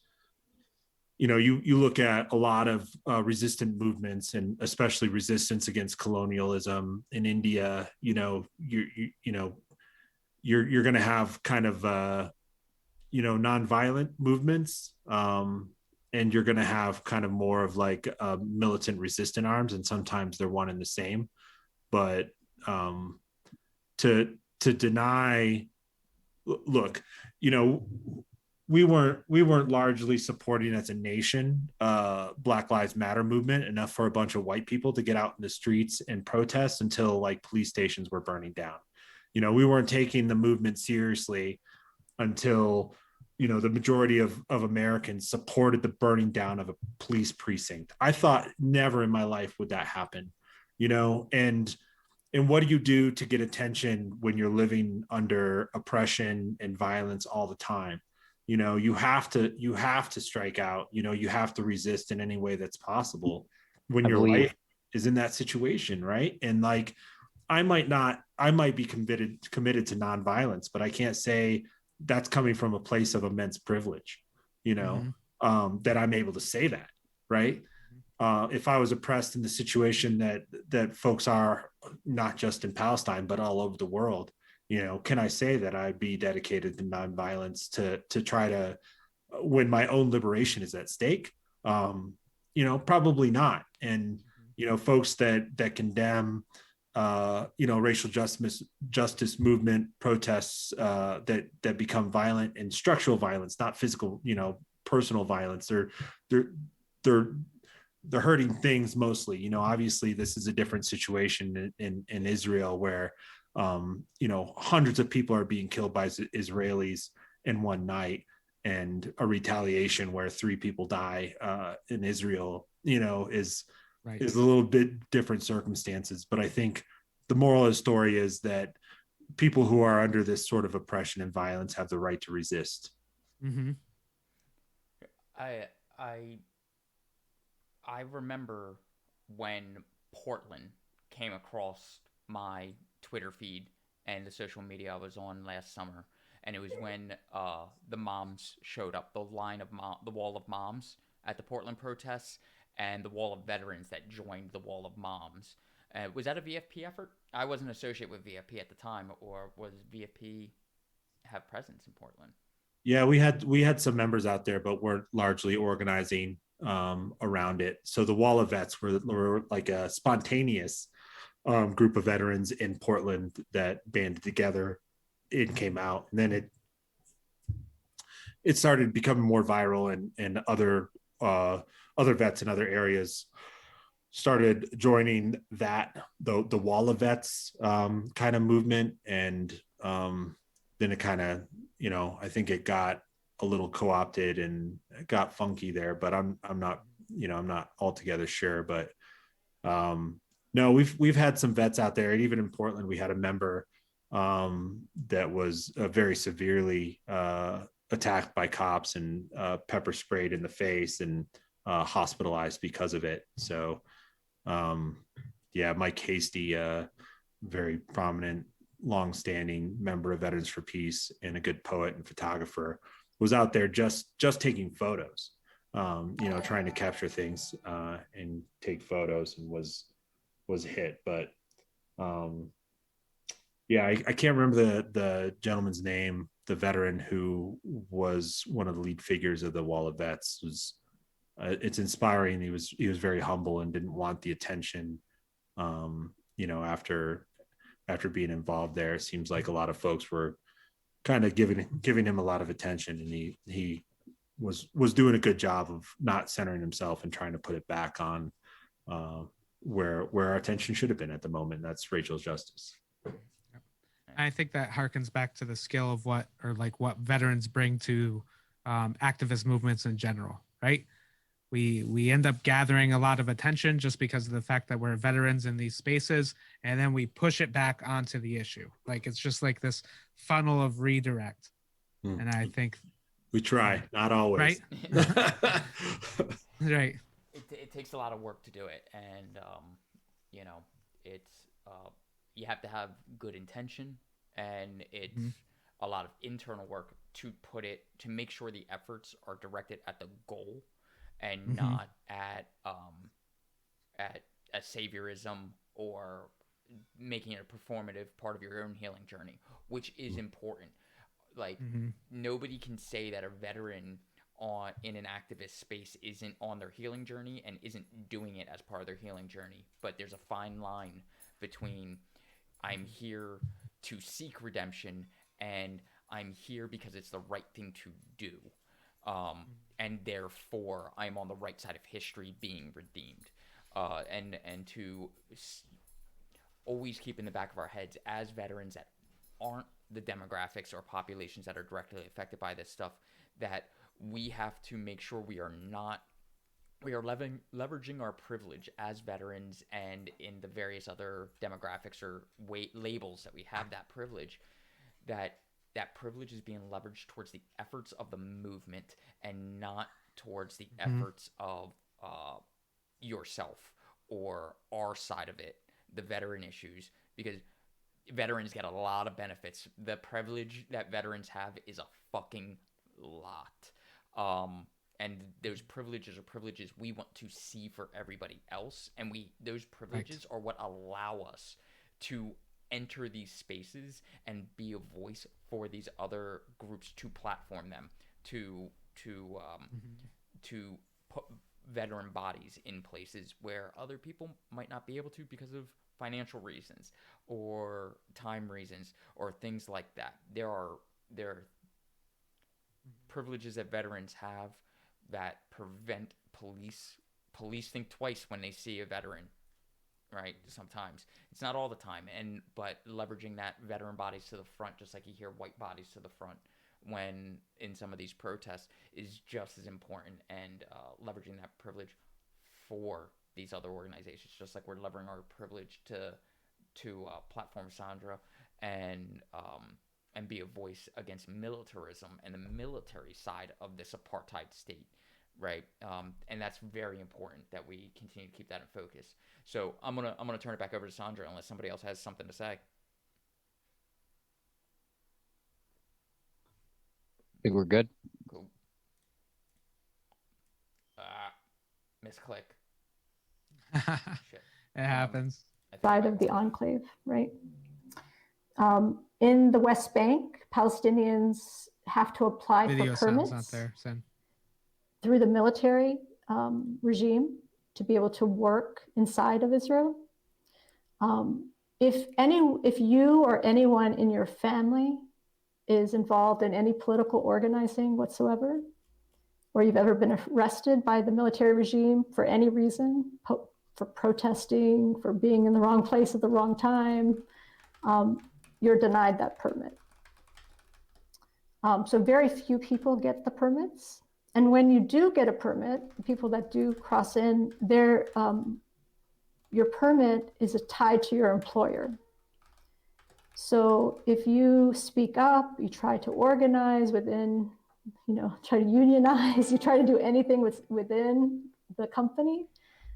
you look at a lot of resistant movements, and especially resistance against colonialism in India. You're going to have kind of nonviolent movements, and you're going to have kind of more of like militant resistant arms, and sometimes they're one and the same. But to deny, look, we weren't largely supporting as a nation Black Lives Matter movement enough for a bunch of white people to get out in the streets and protest until like police stations were burning down. We weren't taking the movement seriously until the majority of Americans supported the burning down of a police precinct. I thought never in my life would that happen, and what do you do to get attention when you're living under oppression and violence all the time? You have to strike out. You have to resist in any way that's possible when I your believe life is in that situation, right? And like I might be committed to nonviolence, but I can't say that's coming from a place of immense privilege, that I'm able to say that, right? If I was oppressed in the situation that folks are, not just in Palestine but all over the world, can I say that I'd be dedicated to nonviolence to try to when my own liberation is at stake? Probably not. And folks that condemn racial justice movement protests that become violent and structural violence, not physical, personal violence. They're hurting things mostly. Obviously this is a different situation in Israel where hundreds of people are being killed by Israelis in one night, and a retaliation where 3 people die in Israel, is Right. a little bit different circumstances. But I think the moral of the story is that people who are under this sort of oppression and violence have the right to resist. Mm-hmm. I I remember when Portland came across my Twitter feed and the social media I was on last summer, and it was when the moms showed up, the wall of moms at the Portland protests, and the wall of veterans that joined the wall of moms. Was that a VFP effort? I wasn't associated with VFP at the time, or was VFP have presence in Portland? Yeah, we had some members out there, but we're largely organizing around it. So the Wall of Vets were like a spontaneous group of veterans in Portland that banded together. It came out, and then it started becoming more viral, and other vets in other areas started joining the Wall of Vets kind of movement, and then it kind of, I think it got a little co-opted and it got funky there, but I'm not, I'm not altogether sure, but no, we've had some vets out there, and even in Portland, we had a member that was very severely attacked by cops and pepper sprayed in the face and hospitalized because of it. So yeah, Mike Hasty, very prominent, long-standing member of Veterans for Peace and a good poet and photographer, was out there just taking photos, trying to capture things and take photos, and was hit. But yeah, I can't remember the gentleman's name, the veteran who was one of the lead figures of the Wall of Vets. Was it's inspiring. He was very humble and didn't want the attention. After being involved there, it seems like a lot of folks were kind of giving him a lot of attention, and he was doing a good job of not centering himself and trying to put it back on where our attention should have been at the moment. That's Rachel's justice. I think that harkens back to the skill of what veterans bring to activist movements in general, right? We end up gathering a lot of attention just because of the fact that we're veterans in these spaces, and then we push it back onto the issue. Like, it's just like this funnel of redirect. And I think we try, not always. Right. Right. It takes a lot of work to do it, and it's you have to have good intention, and it's a lot of internal work to make sure the efforts are directed at the goal and not at a saviorism or making it a performative part of your own healing journey, which is important. Like, nobody can say that a veteran in an activist space isn't on their healing journey and isn't doing it as part of their healing journey. But there's a fine line between I'm here to seek redemption and I'm here because it's the right thing to do. And therefore I'm on the right side of history being redeemed. And to always keep in the back of our heads as veterans that aren't the demographics or populations that are directly affected by this stuff, that we have to make sure we are leveraging our privilege as veterans and in the various other demographics or labels that we have that privilege, that privilege is being leveraged towards the efforts of the movement and not towards the efforts of yourself or our side of it, the veteran issues, because veterans get a lot of benefits. The privilege that veterans have is a fucking lot. And those privileges are privileges we want to see for everybody else. And those privileges are what allow us to enter these spaces and be a voice for these other groups, to platform them, to put veteran bodies in places where other people might not be able to because of financial reasons or time reasons or things like that. There are privileges that veterans have that prevent police think twice when they see a veteran, right? Sometimes it's not all the time, but leveraging that veteran bodies to the front, just like you hear white bodies to the front when in some of these protests, is just as important. And leveraging that privilege for these other organizations, just like we're leveraging our privilege to platform Sandra and be a voice against militarism and the military side of this apartheid state, right? And that's very important that we continue to keep that in focus. So I'm gonna turn it back over to Sandra unless somebody else has something to say. I think we're good. Cool. Misclick. Shit. It happens. I think Side I- of the enclave, right? In the West Bank, Palestinians have to apply Video for sounds permits not there, Sin. through the military regime to be able to work inside of Israel. If you or anyone in your family is involved in any political organizing whatsoever, or you've ever been arrested by the military regime for any reason, for protesting, for being in the wrong place at the wrong time, you're denied that permit. So very few people get the permits. And when you do get a permit, the people that do cross in, your permit is tied to your employer. So if you speak up, you try to organize within, try to unionize, you try to do anything within the company,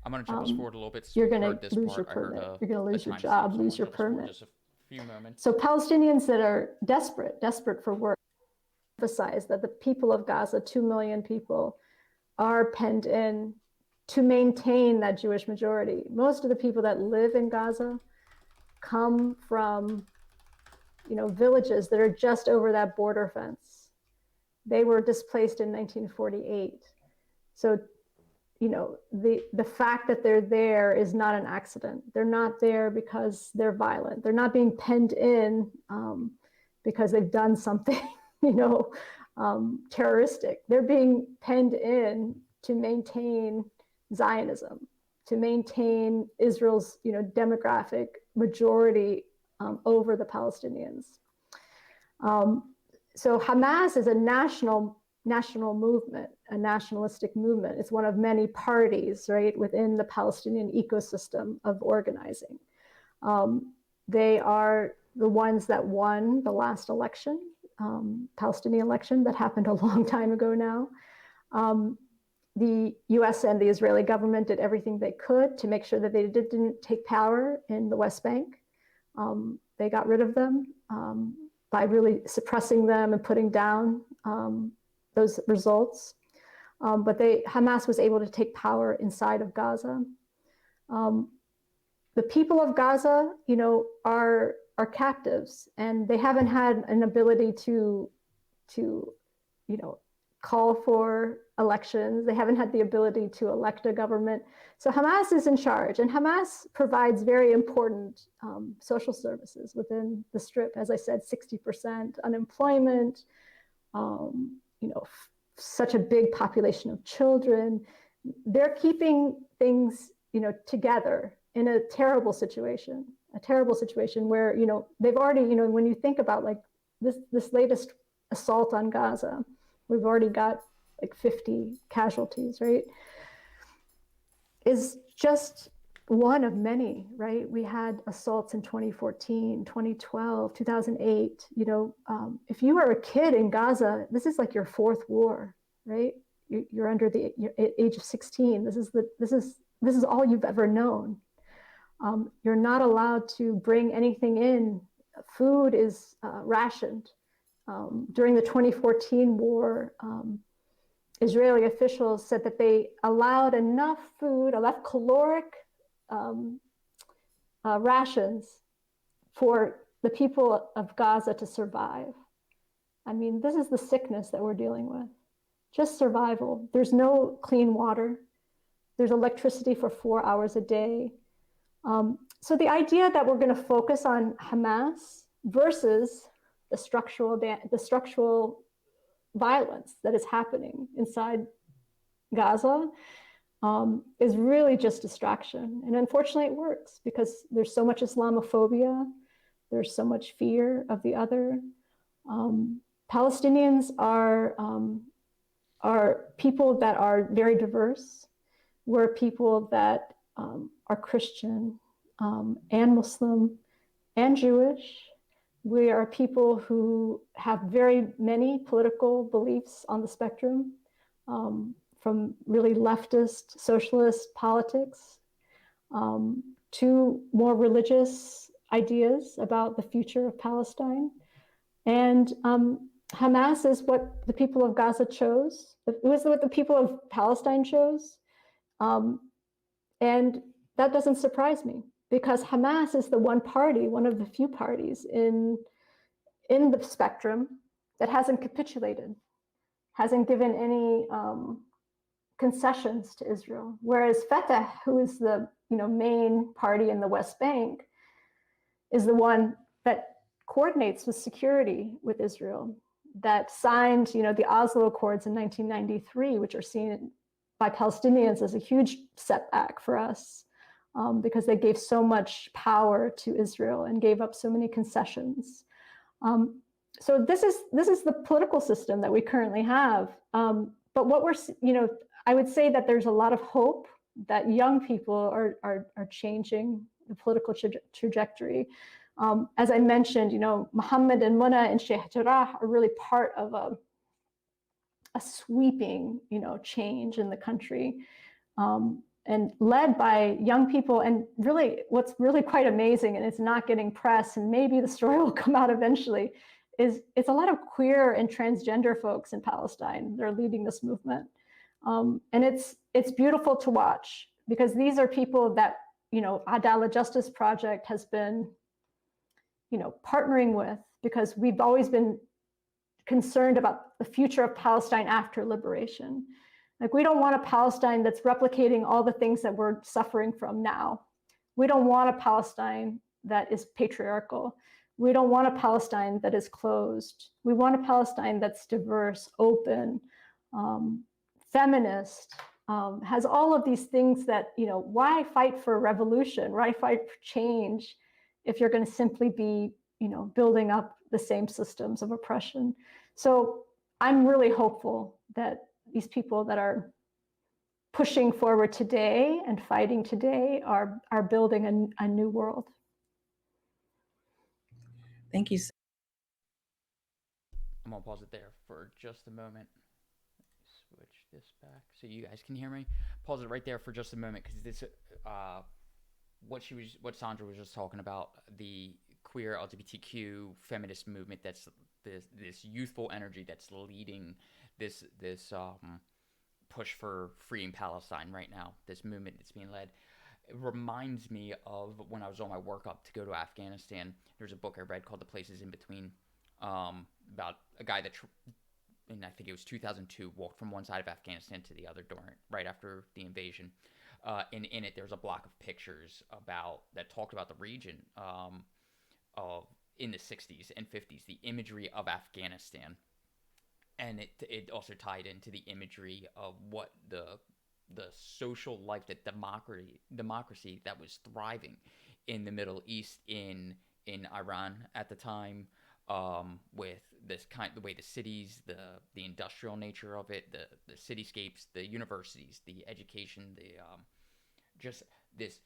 I'm gonna jump us forward a little bit. you're going to lose your permit. You're going to lose your job, lose your permit. Just a few moments. So Palestinians that are desperate for work, emphasize that the people of Gaza, 2 million people, are penned in to maintain that Jewish majority. Most of the people that live in Gaza come from, villages that are just over that border fence. They were displaced in 1948. So, the fact that they're there is not an accident. They're not there because they're violent. They're not being penned in because they've done something, terroristic. They're being penned in to maintain Zionism, to maintain Israel's, demographic majority over the Palestinians. So Hamas is a national movement, a nationalistic movement. It's one of many parties, right, within the Palestinian ecosystem of organizing. They are the ones that won the last election, Palestinian election that happened a long time ago now. The US and the Israeli government did everything they could to make sure that they didn't take power in the West Bank. They got rid of them by really suppressing them and putting down those results. But Hamas was able to take power inside of Gaza. The people of Gaza, are captives, and they haven't had an ability to call for elections. They haven't had the ability to elect a government. So Hamas is in charge, and Hamas provides very important social services within the Strip. As I said, 60% unemployment, such a big population of children. They're keeping things, together in a terrible situation where, they've already, when you think about like this latest assault on Gaza, we've already got like 50 casualties, right? Is just one of many, right? We had assaults in 2014, 2012, 2008. If you are a kid in Gaza, this is like your fourth war, right? You're under the age of 16. This is all you've ever known. You're not allowed to bring anything in. Food is rationed. During the 2014 war, Israeli officials said that they allowed enough food, enough caloric rations for the people of Gaza to survive. I mean, this is the sickness that we're dealing with. Just survival. There's no clean water. There's electricity for 4 hours a day. So the idea that we're going to focus on Hamas versus the structural violence that is happening inside Gaza is really just distraction. And unfortunately it works because there's so much Islamophobia. There's so much fear of the other. Palestinians are people that are very diverse. We're people that are Christian and Muslim and Jewish. We are people who have very many political beliefs on the spectrum, from really leftist socialist politics to more religious ideas about the future of Palestine. And Hamas is what the people of Gaza chose. It was what the people of Palestine chose. And that doesn't surprise me, because Hamas is the one party, one of the few parties in the spectrum that hasn't capitulated, hasn't given any concessions to Israel. Whereas Fatah, who is the main party in the West Bank, is the one that coordinates with security with Israel, that signed the Oslo Accords in 1993, which are seen by Palestinians as a huge setback for us, because they gave so much power to Israel and gave up so many concessions. So this is the political system that we currently have. But what we're, I would say that there's a lot of hope that young people are changing the political trajectory. As I mentioned, Mohammed and Muna and Sheikh Jarrah are really part of a sweeping, change in the country, and led by young people. And really, what's really quite amazing, and it's not getting press, and maybe the story will come out eventually, is it's a lot of queer and transgender folks in Palestine that are leading this movement. And it's beautiful to watch, because these are people that, Adalah Justice Project has been, partnering with, because we've always been concerned about the future of Palestine after liberation. Like, we don't want a Palestine that's replicating all the things that we're suffering from now. We don't want a Palestine that is patriarchal. We don't want a Palestine that is closed. We want a Palestine that's diverse, open, feminist, has all of these things that, why fight for a revolution? Why fight for change if you're going to simply be, building up the same systems of oppression? So I'm really hopeful that these people that are pushing forward today and fighting today are building a new world. Thank you. I'm gonna pause it there for just a moment. Switch this back so you guys can hear me. Pause it right there for just a moment, because this, what Sandra was just talking about, the queer LGBTQ feminist movement, that's this youthful energy that's leading this push for freeing Palestine right now. This movement that's being led. It reminds me of when I was on my work up to go to Afghanistan. There's a book I read called The Places in Between, about a guy that, and I think it was 2002, walked from one side of Afghanistan to the other right after the invasion. And in it, there's a block of pictures that talked about the region in the 60s and 50s, the imagery of Afghanistan. And it also tied into the imagery of what the social life, that democracy that was thriving in the Middle East, in Iran at the time, with the way the cities, the industrial nature of it, the cityscapes, the universities, the education, just this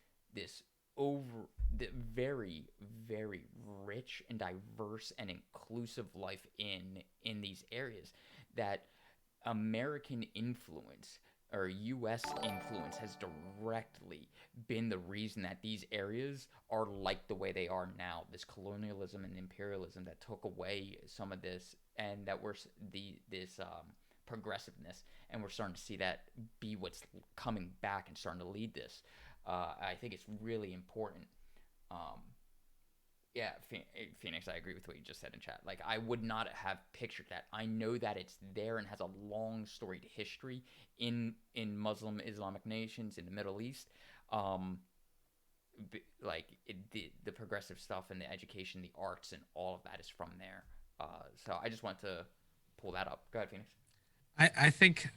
the very, very rich and diverse and inclusive life in these areas, that American influence or U.S. influence has directly been the reason that these areas are like the way they are now. This colonialism and imperialism that took away some of this, and that this progressiveness, and we're starting to see that be what's coming back and starting to lead this. I think it's really important. Yeah, Phoenix, I agree with what you just said in chat. Like, I would not have pictured that. I know that it's there and has a long storied history in Muslim Islamic nations in the Middle East. The progressive stuff and the education, the arts, and all of that is from there. So I just want to pull that up. Go ahead, Phoenix. I think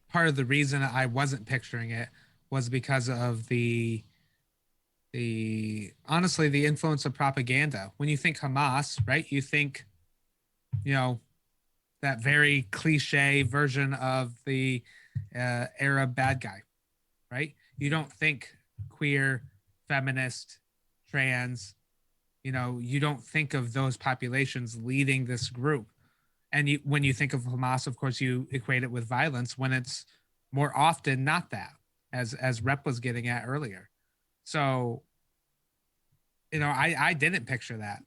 part of the reason I wasn't picturing it was because of the influence of propaganda. When you think Hamas, right, you think, that very cliche version of the Arab bad guy, right? You don't think queer, feminist, trans, you don't think of those populations leading this group. And when you think of Hamas, of course, you equate it with violence, when it's more often not that, as Rep was getting at earlier. So, I didn't picture that.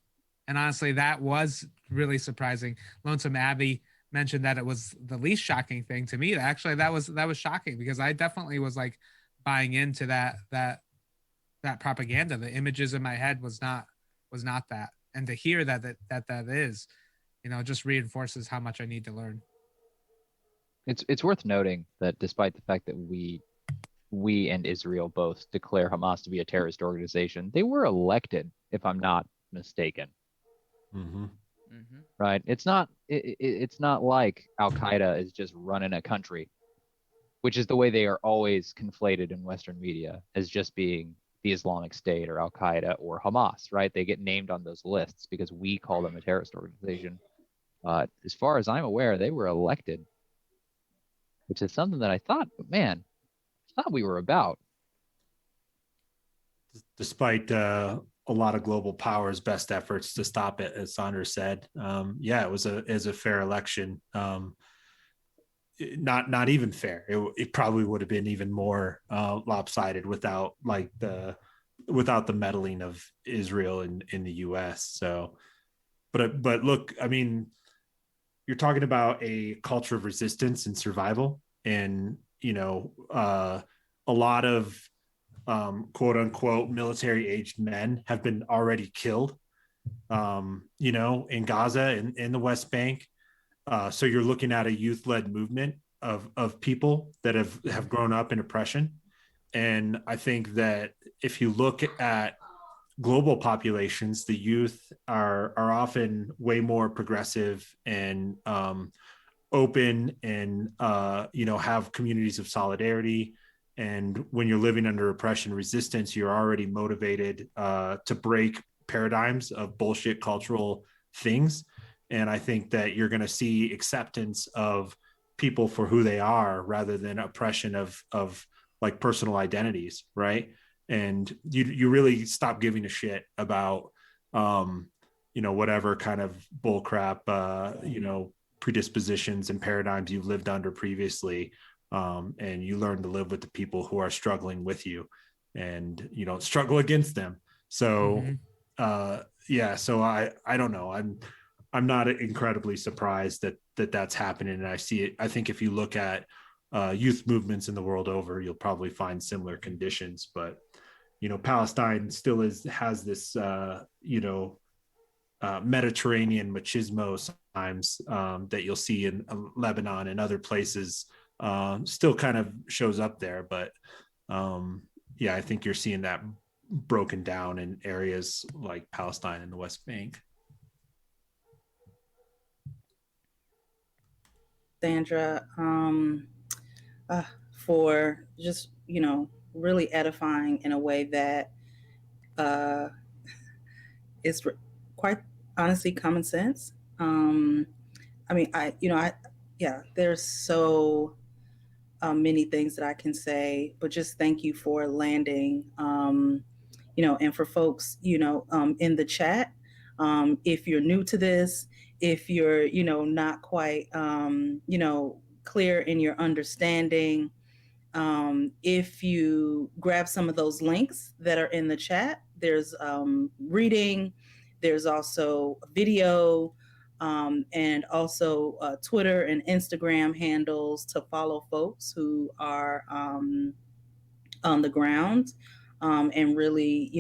And honestly, that was really surprising. Lonesome Abby mentioned that it was the least shocking thing to me. Actually, that was shocking, because I definitely was like buying into that propaganda. The images in my head was not that. And to hear that is, just reinforces how much I need to learn. It's worth noting that despite the fact that we and Israel both declare Hamas to be a terrorist organization, they were elected, if I'm not mistaken. Mm-hmm. Right? It's not like Al Qaeda is just running a country, which is the way they are always conflated in Western media as just being the Islamic State or Al Qaeda or Hamas. Right? They get named on those lists because we call them a terrorist organization. As far as I'm aware, they were elected, which is something that I thought we were about. Despite a lot of global powers' best efforts to stop it, as Saunders said, it was a fair election. Not even fair. It probably would have been even more lopsided without the meddling of Israel in the U.S. So, but look, I mean, you're talking about a culture of resistance and survival, and a lot of quote unquote military aged men have been already killed, in Gaza and in the West Bank. So you're looking at a youth led movement of people that have grown up in oppression. And I think that if you look at global populations, the youth are often way more progressive and open, and have communities of solidarity. And when you're living under oppression resistance, you're already motivated to break paradigms of bullshit cultural things. And I think that you're going to see acceptance of people for who they are rather than oppression of like personal identities, right? And you really stop giving a shit about whatever kind of bullcrap predispositions and paradigms you've lived under previously, and you learn to live with the people who are struggling with you, and you don't struggle against them. So so I don't know, I'm not incredibly surprised that that's happening, and I see it. I think if you look at youth movements in the world over, you'll probably find similar conditions. But Palestine still has this Mediterranean machismo sometimes that you'll see in Lebanon and other places, still kind of shows up there. But I think you're seeing that broken down in areas like Palestine and the West Bank. Sandra, for just, really edifying in a way that is quite honestly common sense. There's so many things that I can say, but just thank you for landing, and for folks, in the chat, if you're new to this, if you're, not quite, clear in your understanding, if you grab some of those links that are in the chat, there's reading, there's also video, and also Twitter and Instagram handles to follow folks who are on the ground, and really,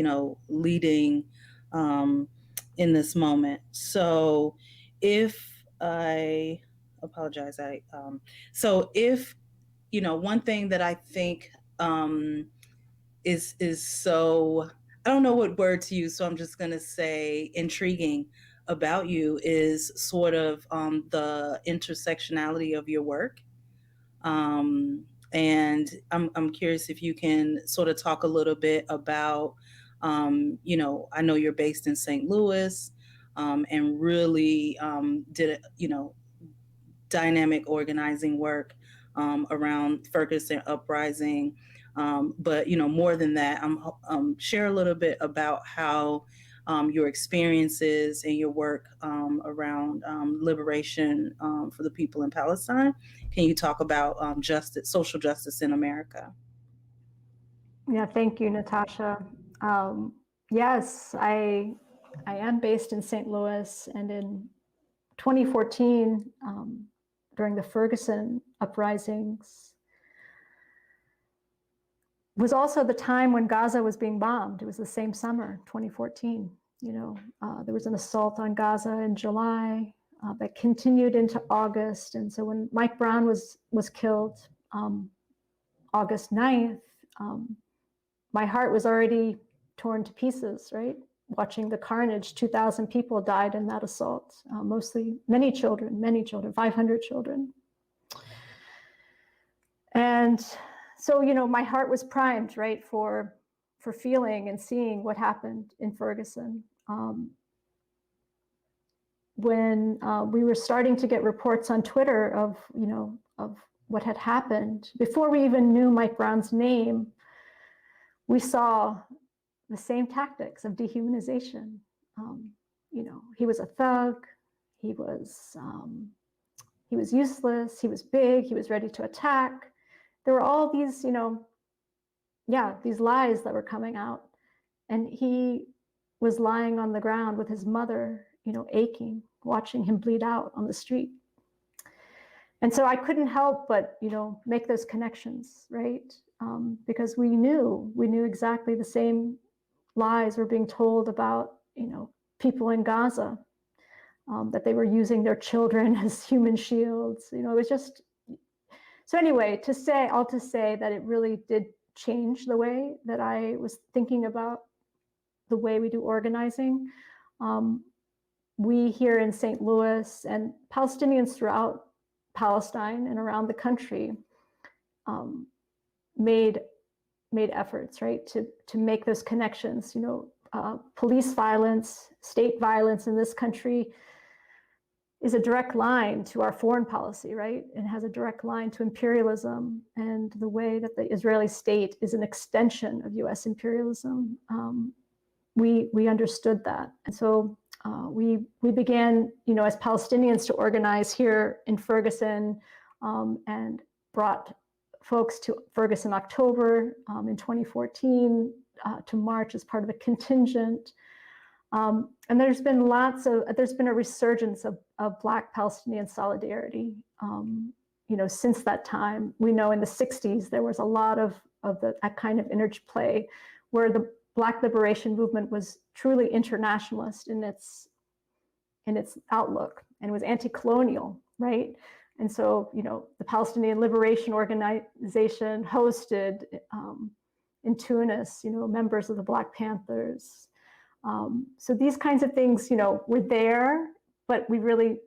leading in this moment. So if I apologize, one thing that I think is so, I don't know what word to use, so I'm just going to say intriguing about you is sort of the intersectionality of your work. And I'm curious if you can sort of talk a little bit about, I know you're based in St. Louis, and really did, dynamic organizing work around Ferguson Uprising. But, more than that, share a little bit about how your experiences and your work around liberation for the people in Palestine. Can you talk about justice, social justice in America? Yeah, thank you, Natasha. Yes, I am based in St. Louis, and in 2014, during the Ferguson uprisings, was also the time when Gaza was being bombed. It was the same summer, 2014. There was an assault on Gaza in July that continued into August. And so when Mike Brown was killed August 9th, my heart was already torn to pieces, right? Watching the carnage. 2,000 people died in that assault, mostly many children, 500 children. And so, my heart was primed, right, for feeling and seeing what happened in Ferguson. When we were starting to get reports on Twitter of what had happened, before we even knew Mike Brown's name, we saw the same tactics of dehumanization. He was a thug. He was useless. He was big. He was ready to attack. There were all these, these lies that were coming out, and he was lying on the ground with his mother, aching, watching him bleed out on the street. And so I couldn't help but, make those connections, right? Because we knew exactly the same lies were being told about, people in Gaza, that they were using their children as human shields. It was just, so anyway, to say that it really did change the way that I was thinking about the way we do organizing. We here in St. Louis and Palestinians throughout Palestine and around the country made efforts, right, to make those connections. Police violence, state violence in this country is a direct line to our foreign policy, right? And has a direct line to imperialism and the way that the Israeli state is an extension of US imperialism. We understood that. And so we began, as Palestinians, to organize here in Ferguson, and brought folks to Ferguson October in 2014 to march as part of a contingent. And there's been a resurgence of Black Palestinian solidarity, since that time. We know in the 60s, there was a lot of that kind of interplay where the Black liberation movement was truly internationalist in its outlook, and was anti-colonial, right? And so, the Palestinian Liberation Organization hosted in Tunis, members of the Black Panthers. So these kinds of things, were there, but we really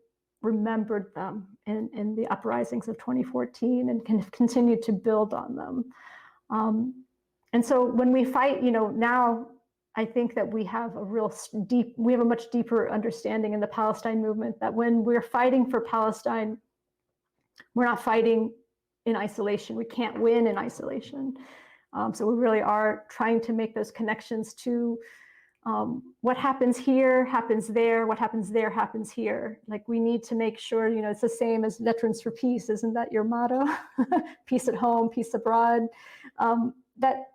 remembered them in the uprisings of 2014 and can continue to build on them. And so when we fight, now I think that we have a much deeper understanding in the Palestine movement that when we're fighting for Palestine, we're not fighting in isolation. We can't win in isolation. So we really are trying to make those connections to what happens here happens there, what happens there happens here. Like, we need to make sure, it's the same as Veterans for Peace. Isn't that your motto? Peace at home, peace abroad. That,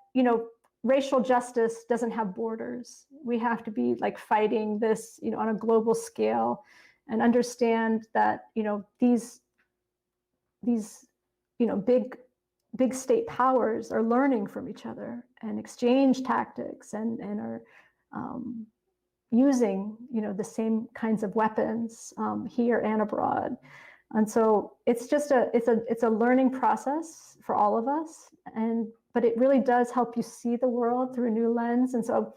racial justice doesn't have borders. We have to be fighting this, on a global scale, and understand that, these big state powers are learning from each other and exchange tactics and are using, the same kinds of weapons here and abroad. And so it's just it's a learning process for all of us, but it really does help you see the world through a new lens. And so,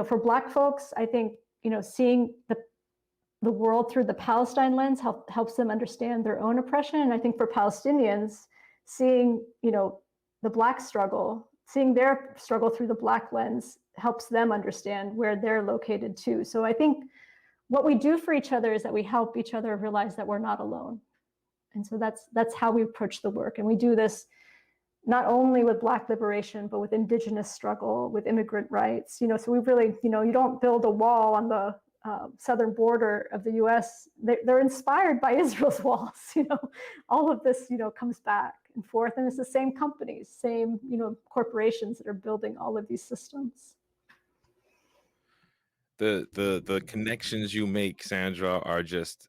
for Black folks, I think, seeing the world through the Palestine lens helps them understand their own oppression. And I think for Palestinians, seeing, the Black struggle, seeing their struggle through the Black lens helps them understand where they're located too. So I think what we do for each other is that we help each other realize that we're not alone. And so that's how we approach the work. And we do this not only with Black liberation, but with indigenous struggle, with immigrant rights. So we really, you don't build a wall on the southern border of the U.S. They're inspired by Israel's walls. All of this, comes back and forth, and it's the same companies, same, corporations that are building all of these systems. The connections you make, Sandra, are just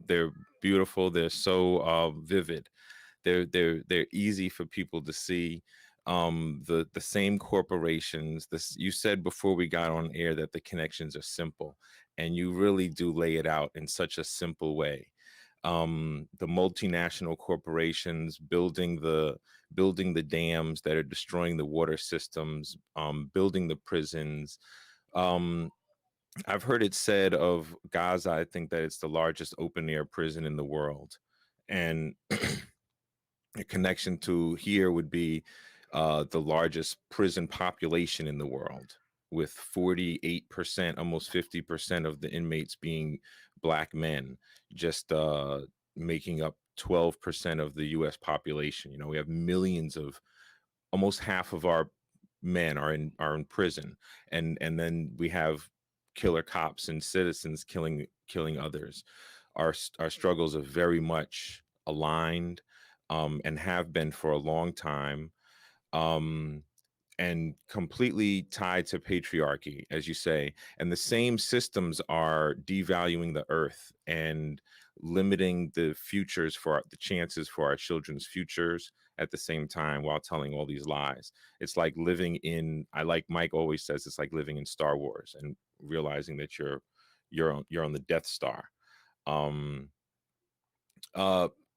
they're beautiful. They're so vivid. They're easy for people to see. The same corporations. You said before we got on air that the connections are simple, and you really do lay it out in such a simple way. The multinational corporations building the dams that are destroying the water systems, building the prisons. I've heard it said of Gaza, I think that it's the largest open air prison in the world. And a connection to here would be the largest prison population in the world, with 48%, almost 50% of the inmates being Black men, just making up 12% of the US population. We have millions of, almost half of our men are in prison. And then we have killer cops and citizens killing others. Our struggles are very much aligned, and have been for a long time, and completely tied to patriarchy, as you say. And the same systems are devaluing the earth and limiting the futures the chances for our children's futures at the same time, while telling all these lies. It's like living in, like Mike always says, it's like living in Star Wars and realizing that you're on the Death Star.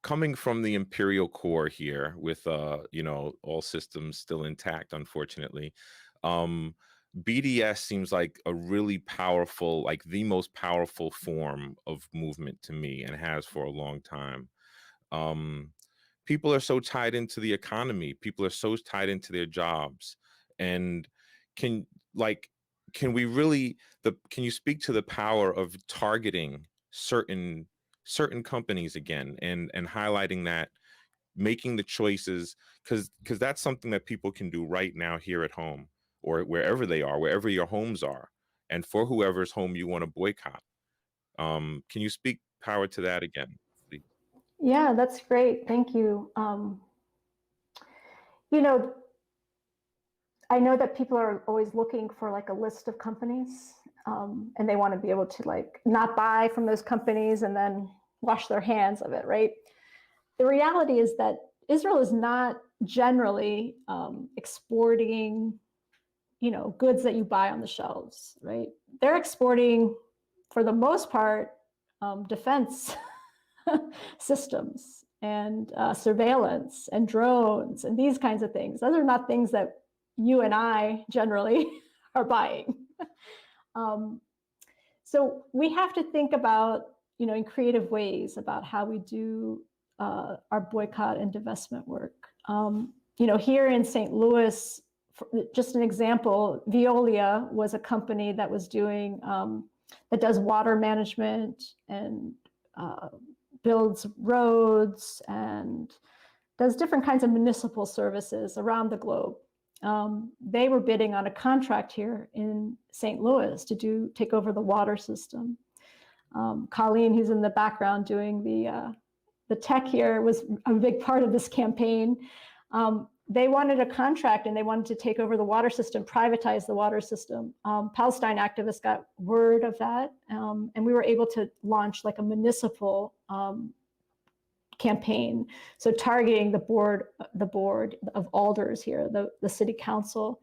Coming from the imperial core here, with all systems still intact, unfortunately, BDS seems like a really powerful, like the most powerful form of movement to me, and has for a long time. People are so tied into the economy. People are so tied into their jobs. And can you speak to the power of targeting certain companies again, and highlighting that, making the choices, because that's something that people can do right now here at home, or wherever they are, wherever your homes are, and for whoever's home you want to boycott. Can you speak power to that again, please? Yeah, that's great. Thank you. I know that people are always looking for like a list of companies, and they want to be able to like not buy from those companies and then wash their hands of it, right? The reality is that Israel is not generally exporting, goods that you buy on the shelves, right? They're exporting, for the most part, defense systems and surveillance and drones and these kinds of things. Those are not things that you and I generally are buying. So we have to think about, in creative ways about how we do our boycott and divestment work. Here in St. Louis, just an example, Veolia was a company that was doing, that does water management and builds roads and does different kinds of municipal services around the globe. They were bidding on a contract here in St. Louis to take over the water system. Colleen, who's in the background doing the tech here, was a big part of this campaign. They wanted a contract and they wanted to take over the water system, privatize the water system. Palestine activists got word of that, and we were able to launch like a municipal campaign. So targeting the board of alders here, the city council,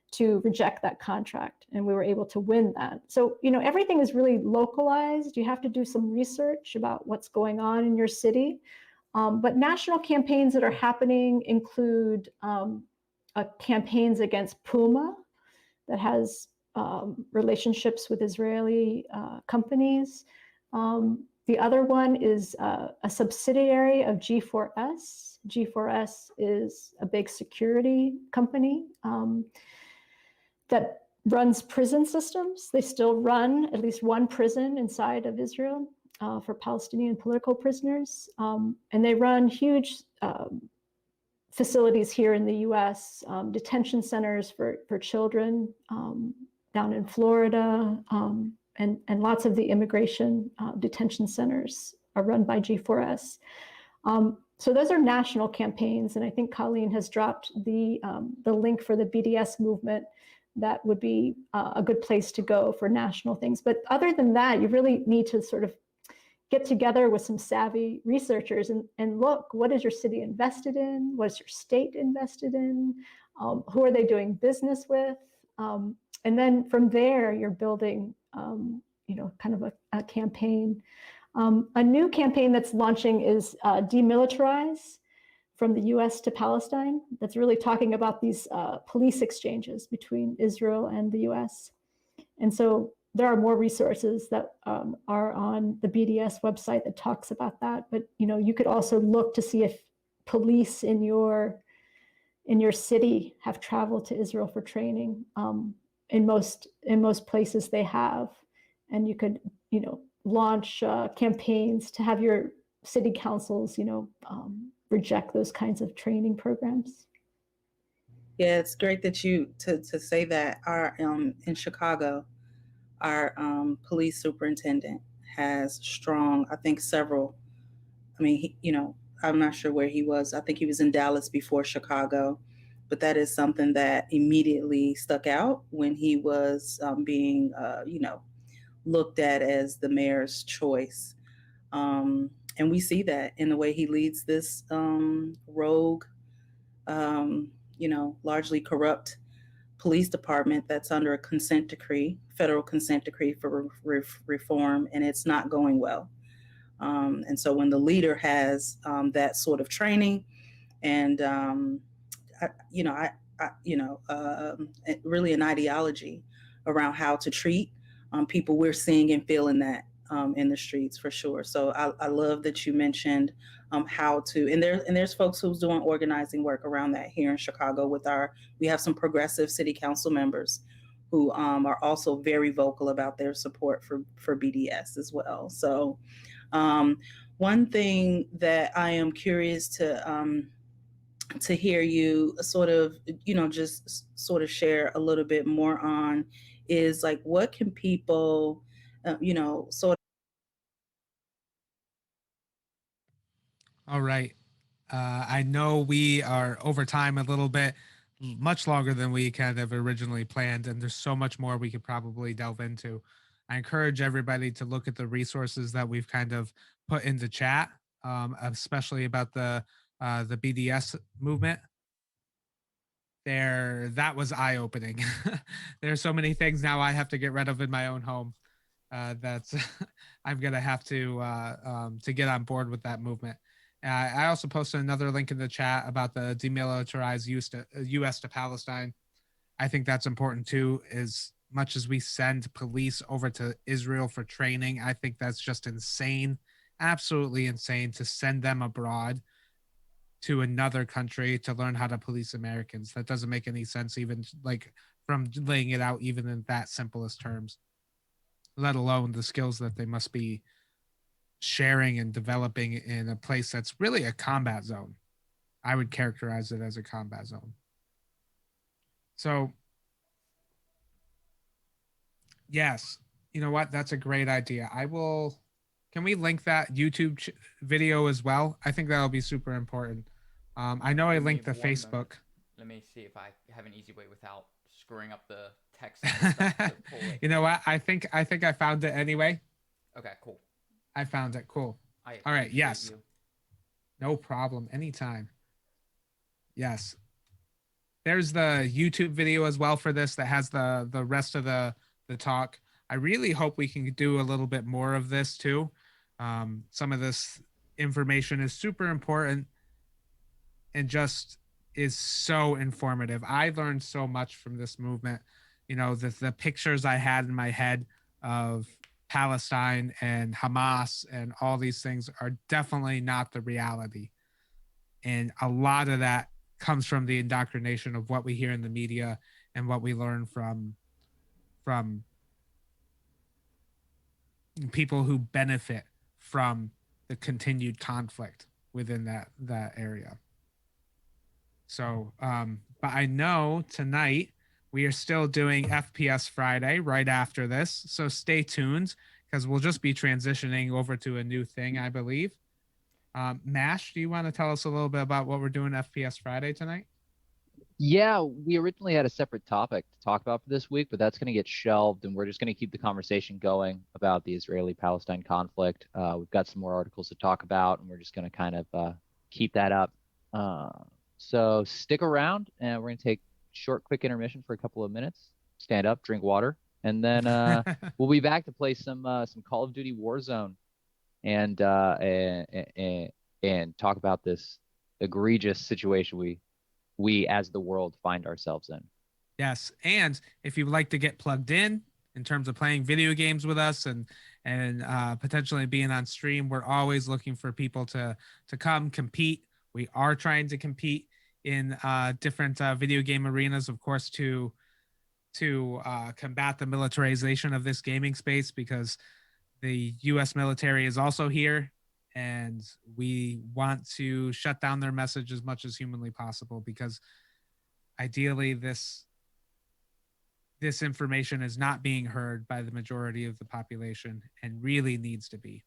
to reject that contract, and we were able to win that. So everything is really localized. You have to do some research about what's going on in your city. But national campaigns that are happening include campaigns against Puma, that has relationships with Israeli companies. The other one is a subsidiary of G4S. G4S is a big security company that runs prison systems. They still run at least one prison inside of Israel for Palestinian political prisoners. And they run huge facilities here in the US, detention centers for children down in Florida, and lots of the immigration detention centers are run by G4S. So those are national campaigns, and I think Colleen has dropped the link for the BDS movement. That would be a good place to go for national things. But other than that, you really need to sort of get together with some savvy researchers and look, what is your city invested in? What is your state invested in? Who are they doing business with? And then from there, you're building, kind of a campaign. A new campaign that's launching is Demilitarize, from the US to Palestine. That's really talking about these police exchanges between Israel and the US. And so there are more resources that are on the BDS website that talks about that. But you could also look to see if police in your city have traveled to Israel for training. In most places they have, and you could launch campaigns to have your city councils reject those kinds of training programs. Yeah, it's great that you to say that. Our in Chicago, our police superintendent has strong, I think several. I mean, I'm not sure where he was. I think he was in Dallas before Chicago, but that is something that immediately stuck out when he was being, looked at as the mayor's choice. And we see that in the way he leads this rogue, largely corrupt police department that's under a consent decree, federal consent decree for reform, and it's not going well. And so when the leader has that sort of training and, really an ideology around how to treat people, we're seeing and feeling that in the streets for sure. So I love that you mentioned how to, and there's folks who's doing organizing work around that here in Chicago we have some progressive city council members who are also very vocal about their support for BDS as well. So one thing that I am curious to hear you sort of, just sort of share a little bit more on is like, what can people, sort of. All right. I know we are over time a little bit, much longer than we kind of originally planned, and there's so much more we could probably delve into. I encourage everybody to look at the resources that we've kind of put into chat, especially about the BDS movement. That was eye-opening. There's so many things now I have to get rid of in my own home. That's I'm gonna have to get on board with that movement. I also posted another link in the chat about the demilitarized U.S. to Palestine. I think that's important too. As much as we send police over to Israel for training, I think that's just insane, absolutely insane, to send them abroad to another country to learn how to police Americans. That doesn't make any sense, even like from laying it out even in that simplest terms, let alone the skills that they must be sharing and developing in a place that's really a combat zone. I would characterize it as a combat zone. So, yes, you know what? That's a great idea. Can we link that YouTube video as well? I think that'll be super important. I know I linked the Facebook. Moment. Let me see if I have an easy way without screwing up the text and stuff to pull it. You know what? I think I found it anyway. Okay, cool. I found it. Cool. All right. Yes. You. No problem. Anytime. Yes. There's the YouTube video as well for this that has the rest of the talk. I really hope we can do a little bit more of this too. Some of this information is super important and just is so informative. I learned so much from this movement. The pictures I had in my head of Palestine and Hamas and all these things are definitely not the reality. And a lot of that comes from the indoctrination of what we hear in the media and what we learn from people who benefit from the continued conflict within that area. So, but I know tonight we are still doing FPS Friday right after this. So stay tuned because we'll just be transitioning over to a new thing, I believe. Mash, do you want to tell us a little bit about what we're doing FPS Friday tonight? Yeah, we originally had a separate topic to talk about for this week, but that's going to get shelved, and we're just going to keep the conversation going about the Israeli-Palestine conflict. We've got some more articles to talk about, and we're just going to kind of keep that up. So stick around, and we're going to take a short, quick intermission for a couple of minutes. Stand up, drink water, and then we'll be back to play some Call of Duty Warzone and and talk about this egregious situation we as the world find ourselves in. Yes, and if you'd like to get plugged in terms of playing video games with us and potentially being on stream, we're always looking for people to come compete. We are trying to compete in different video game arenas, of course, to combat the militarization of this gaming space, because the U.S. military is also here, and we want to shut down their message as much as humanly possible, because ideally this information is not being heard by the majority of the population and really needs to be.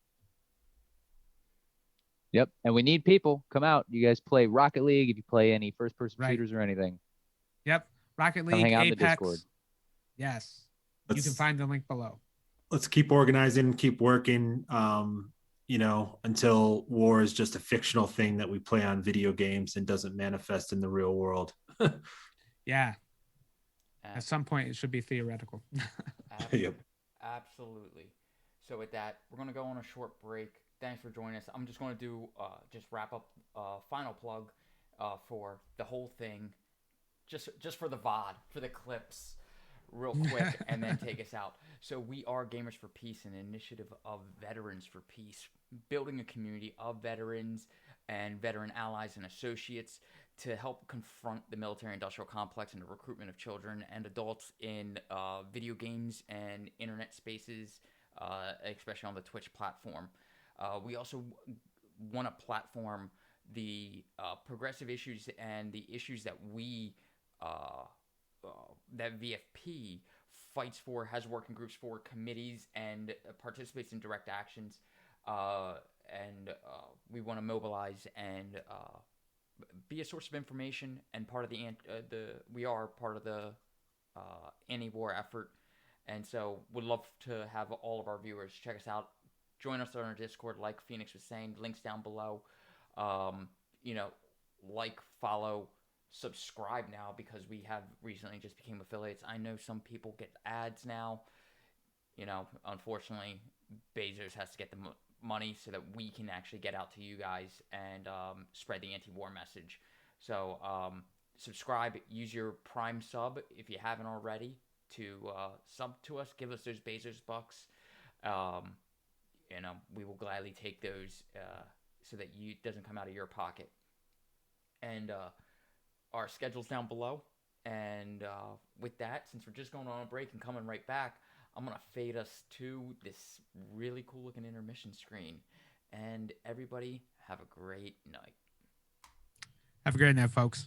Yep. And we need people. Come out. You guys play Rocket League, if you play any first person Right. shooters or anything. Yep. Rocket Come League, hang out in the Apex. Discord. Yes. You can find the link below. Let's keep organizing, keep working, until war is just a fictional thing that we play on video games and doesn't manifest in the real world. Yeah. At some point, it should be theoretical. Yep. Absolutely. So with that, we're going to go on a short break. Thanks for joining us. I'm just going to do just wrap up final plug for the whole thing, just for the VOD, for the clips, real quick, and then take us out. So we are Gamers for Peace, an initiative of Veterans for Peace, building a community of veterans and veteran allies and associates to help confront the military-industrial complex and the recruitment of children and adults in video games and internet spaces, especially on the Twitch platform. We also want to platform the progressive issues and the issues that that VFP fights for, has working groups for, committees, and participates in direct actions. We want to mobilize and be a source of information and part of we are part of the anti-war effort, and so would love to have all of our viewers check us out. Join us on our Discord, like Phoenix was saying. Links down below. Like, follow, subscribe now, because we have recently just became affiliates. I know some people get ads now. Unfortunately, Bezos has to get the money so that we can actually get out to you guys and spread the anti-war message. So subscribe, use your Prime sub if you haven't already to sub to us. Give us those Bezos bucks. We will gladly take those so that it doesn't come out of your pocket. And our schedule's down below. And with that, since we're just going on a break and coming right back, I'm going to fade us to this really cool looking intermission screen. And everybody, have a great night. Have a great night, folks.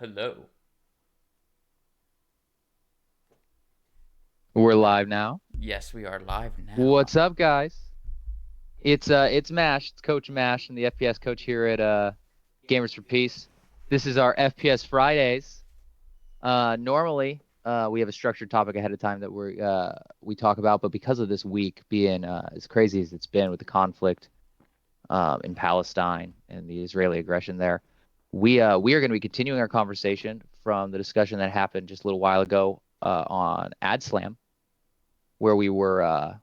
Hello. We're live now. Yes, we are live now. What's up, guys? It's Mash. It's Coach Mash and the FPS coach here at Gamers for Peace. This is our FPS Fridays. Normally, we have a structured topic ahead of time that we talk about, but because of this week being as crazy as it's been with the conflict in Palestine and the Israeli aggression there, we are going to be continuing our conversation from the discussion that happened just a little while ago on AdSlam, where we were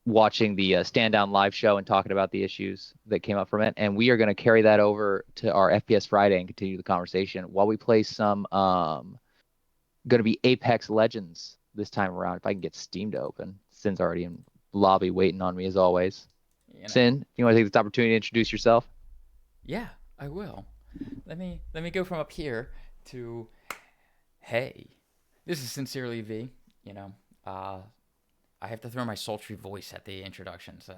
watching the Stand Down live show and talking about the issues that came up from it. And we are going to carry that over to our FPS Friday and continue the conversation while we play some going to be Apex Legends this time around. If I can get Steam to open. Sin's already in lobby waiting on me as always. You know. Sin, you want to take this opportunity to introduce yourself? Yeah, I will. Let me go from up here to, hey, this is Sincerely V. You know, I have to throw my sultry voice at the introduction. So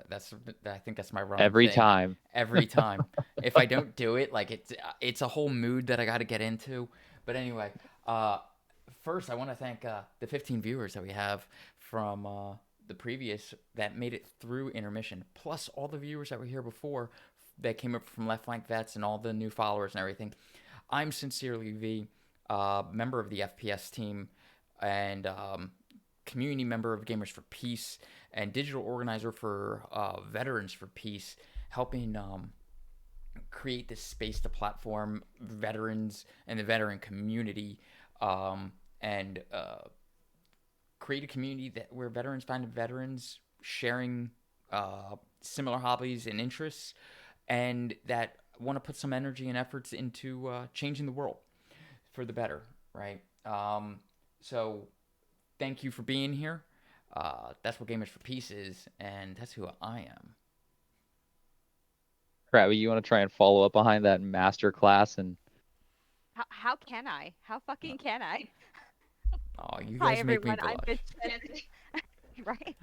I think that's my running Every thing. time. Every time. If I don't do it, like it's a whole mood that I got to get into. But anyway, first I want to thank the 15 viewers that we have from the previous that made it through intermission, plus all the viewers that were here before that came up from Left Flank Vets and all the new followers and everything. I'm Sincerely V, member of the FPS team and community member of Gamers for Peace and digital organizer for Veterans for Peace, helping create this space to platform veterans and the veteran community and create a community where veterans find veterans sharing similar hobbies and interests and that want to put some energy and efforts into changing the world for the better, right? So thank you for being here. That's what Gamers for Peace is, and that's who I am. Krabby, you want to try and follow up behind that master class and how can I? How fucking can I? Oh, you Hi guys make me everyone, I'm blush. Bitch right?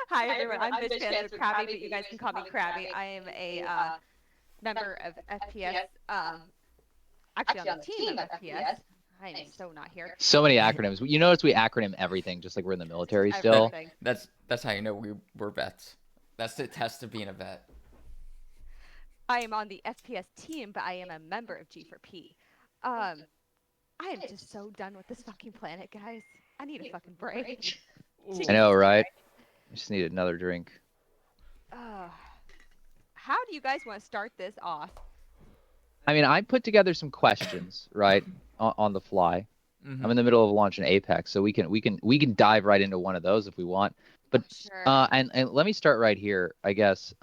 Hi everyone, I'm Bitch Fans with Krabby, but you guys can call me Krabby. I am a member of FPS, actually on the team of FPS. I am so not here. so many acronyms. You notice we acronym everything just like we're in the military still. Everything. That's how you know we're vets. That's the test of being a vet. I am on the FPS team, but I am a member of G4P. I am just so done with this fucking planet, guys. I need a fucking break. I know, right? I just need another drink. How do you guys want to start this off? I mean, I put together some questions, right, on the fly. Mm-hmm. I'm in the middle of launching Apex, so we can dive right into one of those if we want. But Sure. and let me start right here, I guess.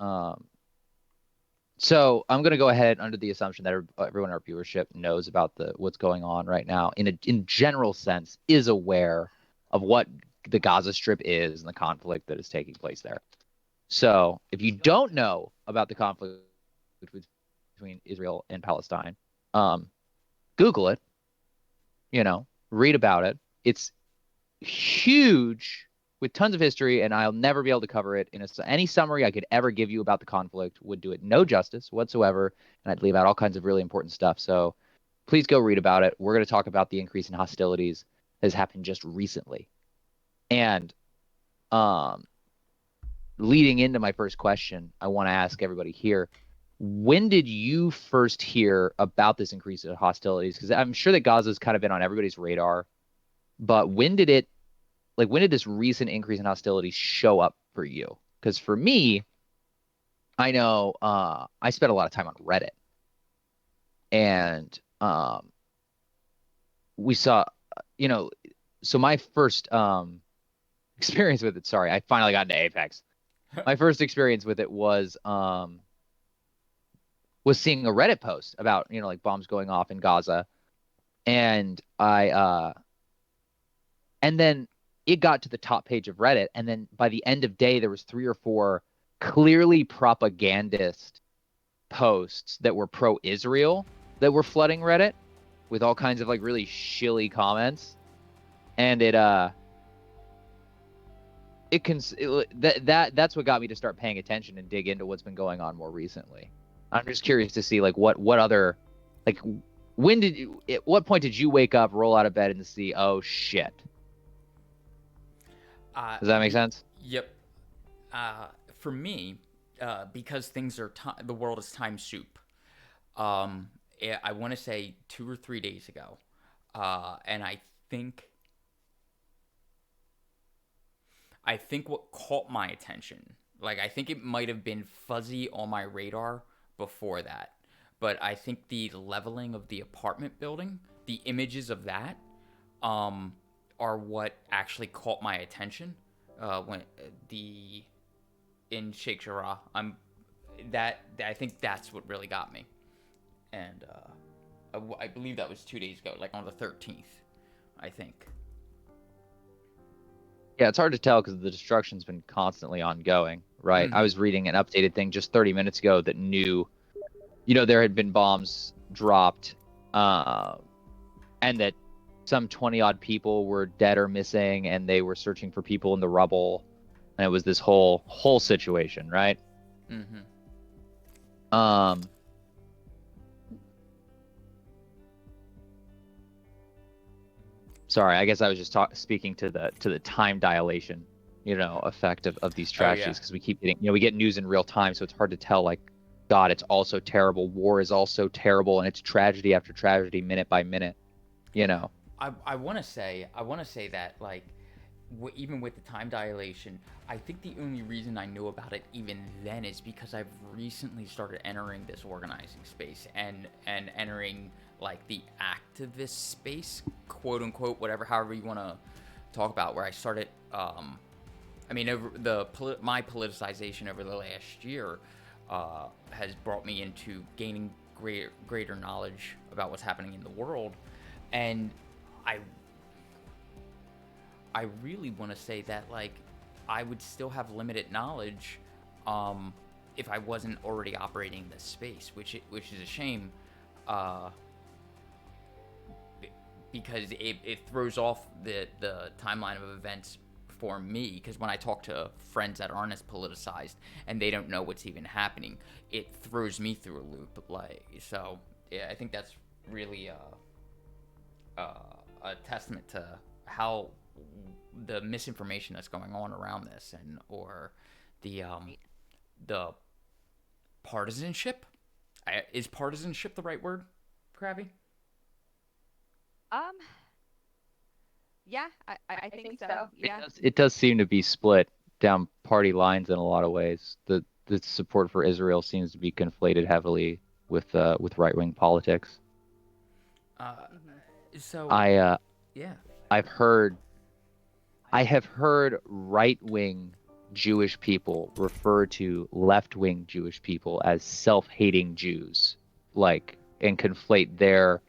So I'm gonna go ahead under the assumption that everyone in our viewership knows about what's going on right now, in general sense, is aware of what the Gaza Strip is and the conflict that is taking place there. So if you don't know about the conflict between Israel and Palestine, Google it. You know, read about it. It's huge with tons of history, and I'll never be able to cover it in any summary I could ever give you about the conflict would do it no justice whatsoever, and I'd leave out all kinds of really important stuff. So please go read about it. We're going to talk about the increase in hostilities that has happened just recently. And leading into my first question, I want to ask everybody here, when did you first hear about this increase in hostilities? Because I'm sure that Gaza's kind of been on everybody's radar, but when did this recent increase in hostilities show up for you? Because for me, I know I spent a lot of time on Reddit, and we saw, so my first experience with it. Sorry, I finally got into Apex. My first experience with it was seeing a Reddit post about like bombs going off in Gaza, and and then it got to the top page of Reddit, and then by the end of day there was 3 or 4 clearly propagandist posts that were pro-Israel that were flooding Reddit with all kinds of like really shilly comments, and that's what got me to start paying attention and dig into what's been going on more recently. I'm just curious to see like what other, like, At what point did you wake up, roll out of bed, and see, oh shit? Does that make sense? Yep. For me, because things are the world is time soup. I want to say 2 or 3 days ago, and I think what caught my attention, like I think it might have been fuzzy on my radar before that, but I think the leveling of the apartment building, the images of that, are what actually caught my attention. When in Sheikh Jarrah, I think that's what really got me, and I believe that was 2 days ago, like on the 13th, I think. Yeah, it's hard to tell because the destruction's been constantly ongoing, right? I was reading an updated thing just 30 minutes ago that there had been bombs dropped, and that some 20-odd people were dead or missing, and they were searching for people in the rubble, and it was this whole situation, right? Sorry, I guess I was just speaking to the time dilation, effect of these tragedies, because we keep getting, we get news in real time, so it's hard to tell, like, God, it's also terrible. War is also terrible, and it's tragedy after tragedy, minute by minute, I want to say that, like, even with the time dilation, I think the only reason I knew about it even then is because I've recently started entering this organizing space and entering, like, the activist space, quote unquote, however you want to talk about, where I started, over my politicization over the last year has brought me into gaining greater knowledge about what's happening in the world, and I really want to say that, like, I would still have limited knowledge if I wasn't already operating this space, which is a shame, because it throws off the timeline of events for me, because when I talk to friends that aren't as politicized and they don't know what's even happening, it throws me through a loop. Like, so yeah, I think that's really a testament to how the misinformation that's going on around this, or the partisanship. Is partisanship the right word, Krabby? Yeah, I think so. Yeah. It does seem to be split down party lines in a lot of ways. The support for Israel seems to be conflated heavily with right-wing politics. So I yeah, I have heard right-wing Jewish people refer to left-wing Jewish people as self-hating Jews, like, and conflate their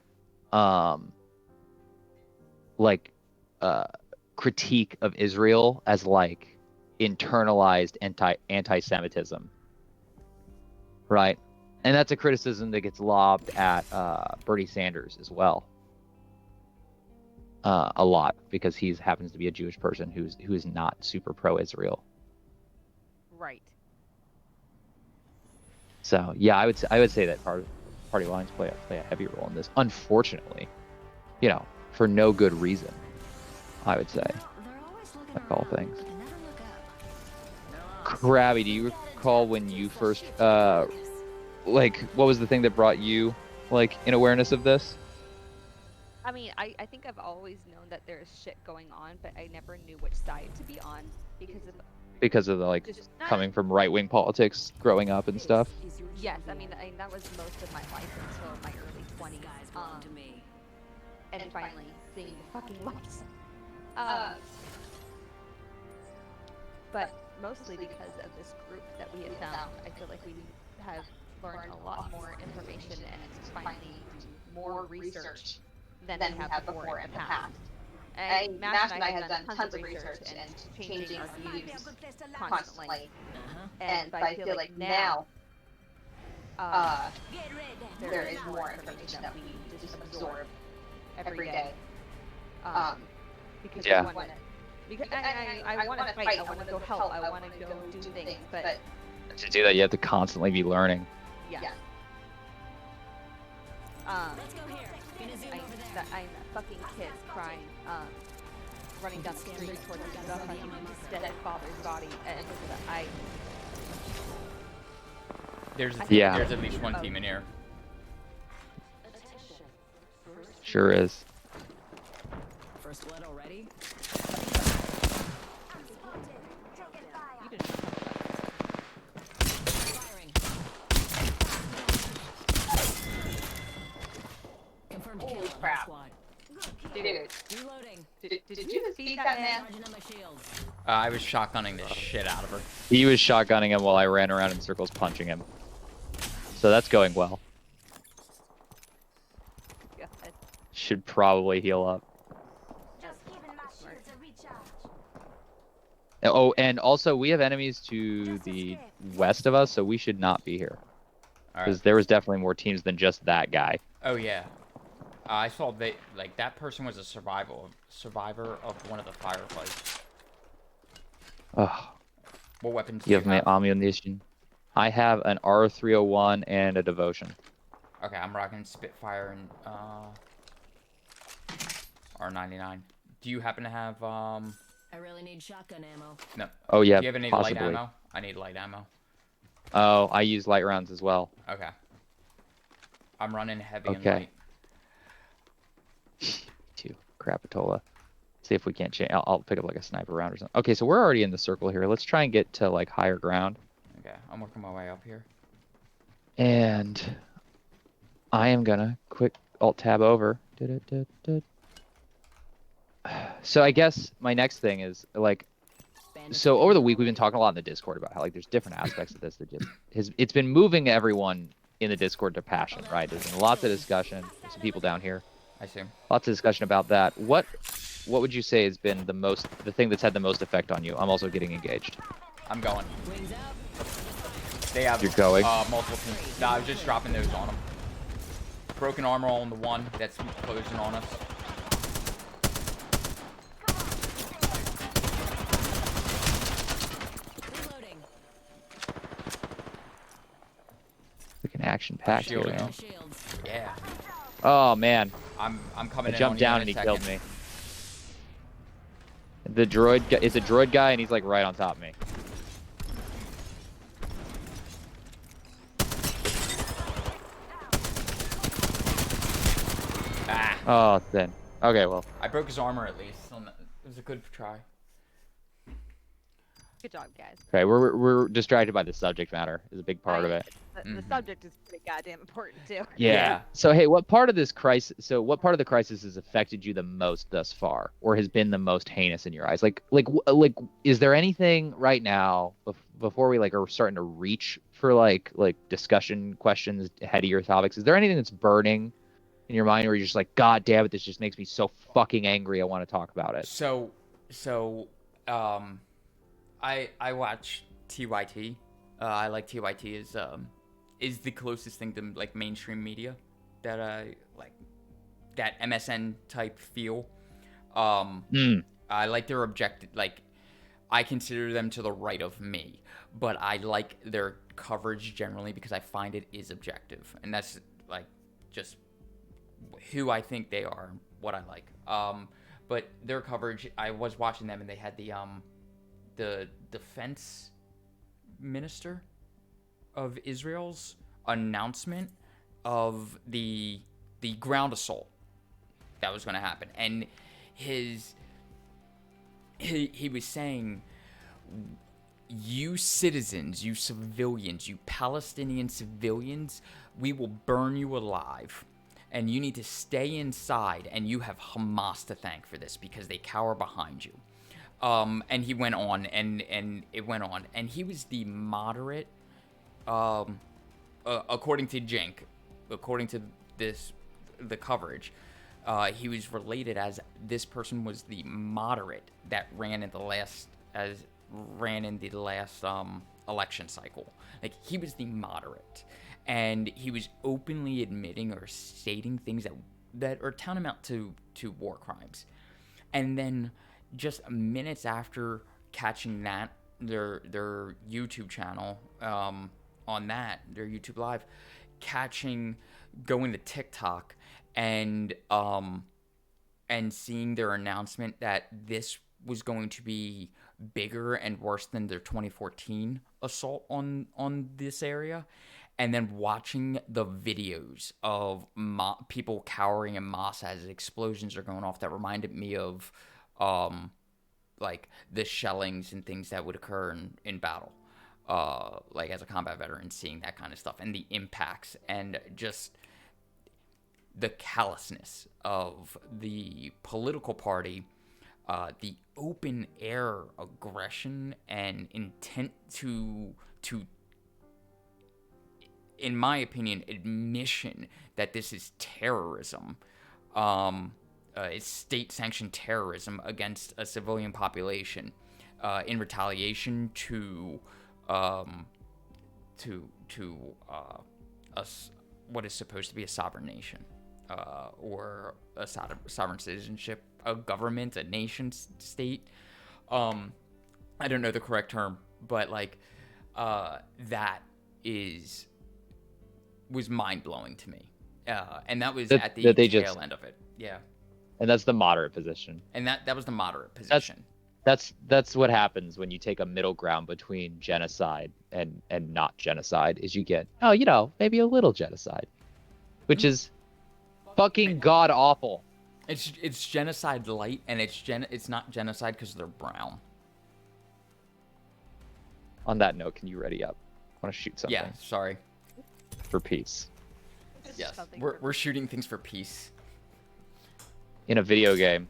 critique of Israel as, like, internalized anti-Semitism, right? And that's a criticism that gets lobbed at Bernie Sanders as well, a lot, because he happens to be a Jewish person who is not super pro-Israel. Right. So yeah, I would say that party lines play a heavy role in this, unfortunately, for no good reason, I would say, like all things. Krabby, do you recall when you first what was the thing that brought you, like, in awareness of this? I mean, I think I've always known that there's shit going on, but I never knew which side to be on because of the, like, coming from right-wing politics growing up and stuff. Yes, I mean that was most of my life until my early 20s. And finally seeing the fucking lights. But mostly because of this group that we had found, I feel like we have learned a lot more information and finally do more research than we have before in the past. And Mash and I have done tons of research and changing our views constantly. But I feel like now there is more information that we need to just absorb every day. Because I want to fight, I want to go help, I want to go do things, but to do that, you have to constantly be learning. Yeah. I'm a fucking kid crying, running down the street towards the fucking dead father's body, and There's Yeah. there's at least one team in here. Sure is. First blood already? Firing. Confirmed kill on crap. squad. dude, Reloading. did you defeat that man? Charging on my shields. I was shotgunning the shit out of her. He was shotgunning him while I ran around in circles punching him. So that's going well. God. Should probably heal up. Oh, and also we have enemies to the west of us, so we should not be here. All Because right. there was definitely more teams than just that guy. Oh yeah. I saw that person was a survivor of one of the firefights. Ugh. What weapons do You have my have? ammunition. I have an R301 and a devotion. Okay, I'm rocking Spitfire and R99. Do you happen to have I really need shotgun ammo. no? Oh yeah, Do you have any possibly. light ammo? I need light ammo. Oh, I use light rounds as well. Okay. I'm running heavy and Okay. light. Too. Crapitola. See if we can't change. I'll pick up like a sniper round or something. Okay, so we're already in the circle here. Let's try and get to like higher ground. Okay, I'm working my way up here. And I am gonna quick alt tab over. So I guess my next thing is like, so over the week we've been talking a lot in the Discord about how like there's different aspects of this that just it's been moving everyone in the Discord to passion, right? There's been lots of discussion. There's some people down here. I see. Lots of discussion about that. What would you say has been the thing that's had the most effect on you? I'm also getting engaged. I'm going. Wings out. They have You're going? multiple teams. Nah, I was just dropping those on them. Broken armor on the one that's closing on us. Reloading. Freaking action packed here, Shielding man. them. Shields. Yeah. Oh man, I'm I coming in jumped on you down in and a he killed second. me. The droid is a droid guy and he's like right on top of me. Ah, Oh, thin. Okay, well, I broke his armor at least. It was a good try. Good job, guys. okay, we're distracted by the subject matter is a big part of it. The Mhm. subject is pretty goddamn important too. Yeah. So hey, what part of this crisis? So what part of the crisis has affected you the most thus far, or has been the most heinous in your eyes? Like, is there anything right now before we like are starting to reach for like discussion questions, headier topics? Is there anything that's burning in your mind, where you're just like, God damn it, this just makes me so fucking angry. I want to talk about it. So, I watch TYT. I like TYT is the closest thing to like mainstream media that I like, that MSN type feel. I like their objective. Like, I consider them to the right of me, but I like their coverage generally because I find it is objective, and that's like just who I think they are, what I like. But their coverage, I was watching them, and they had the defense minister of Israel's announcement of the ground assault that was going to happen, and he was saying, you citizens, you civilians, you Palestinian civilians, we will burn you alive. And you need to stay inside, and you have Hamas to thank for this because they cower behind you. And he went on, and it went on. And he was the moderate, according to Jink, according to the coverage, he was related as this person was the moderate that ran in the last election cycle. Like, he was the moderate. And he was openly admitting or stating things that are tantamount to war crimes. And then just minutes after catching that, their YouTube channel, on that, their YouTube live, catching going to TikTok and seeing their announcement that this was going to be bigger and worse than their 2014 assault on this area, and then watching the videos of people cowering in mosques as explosions are going off, that reminded me of like the shellings and things that would occur in battle. Like as a combat veteran, seeing that kind of stuff and the impacts and just the callousness of the political party, the open air aggression and intent to, in my opinion, admission that this is terrorism. It's state-sanctioned terrorism against a civilian population, in retaliation to what is supposed to be a sovereign nation, or a sovereign citizenship, a government, a nation state. I don't know the correct term, but like that was mind-blowing to me, and that was at the tail end of it. Yeah. And that's the moderate position. And that was the moderate position. That's what happens when you take a middle ground between genocide and not genocide, is you get, maybe a little genocide, which is fucking god awful. It's genocide light, and it's not genocide because they're brown. On that note, can you ready up? I want to shoot something. Yeah, sorry. For peace. Yes, we're shooting things for peace. In a video game.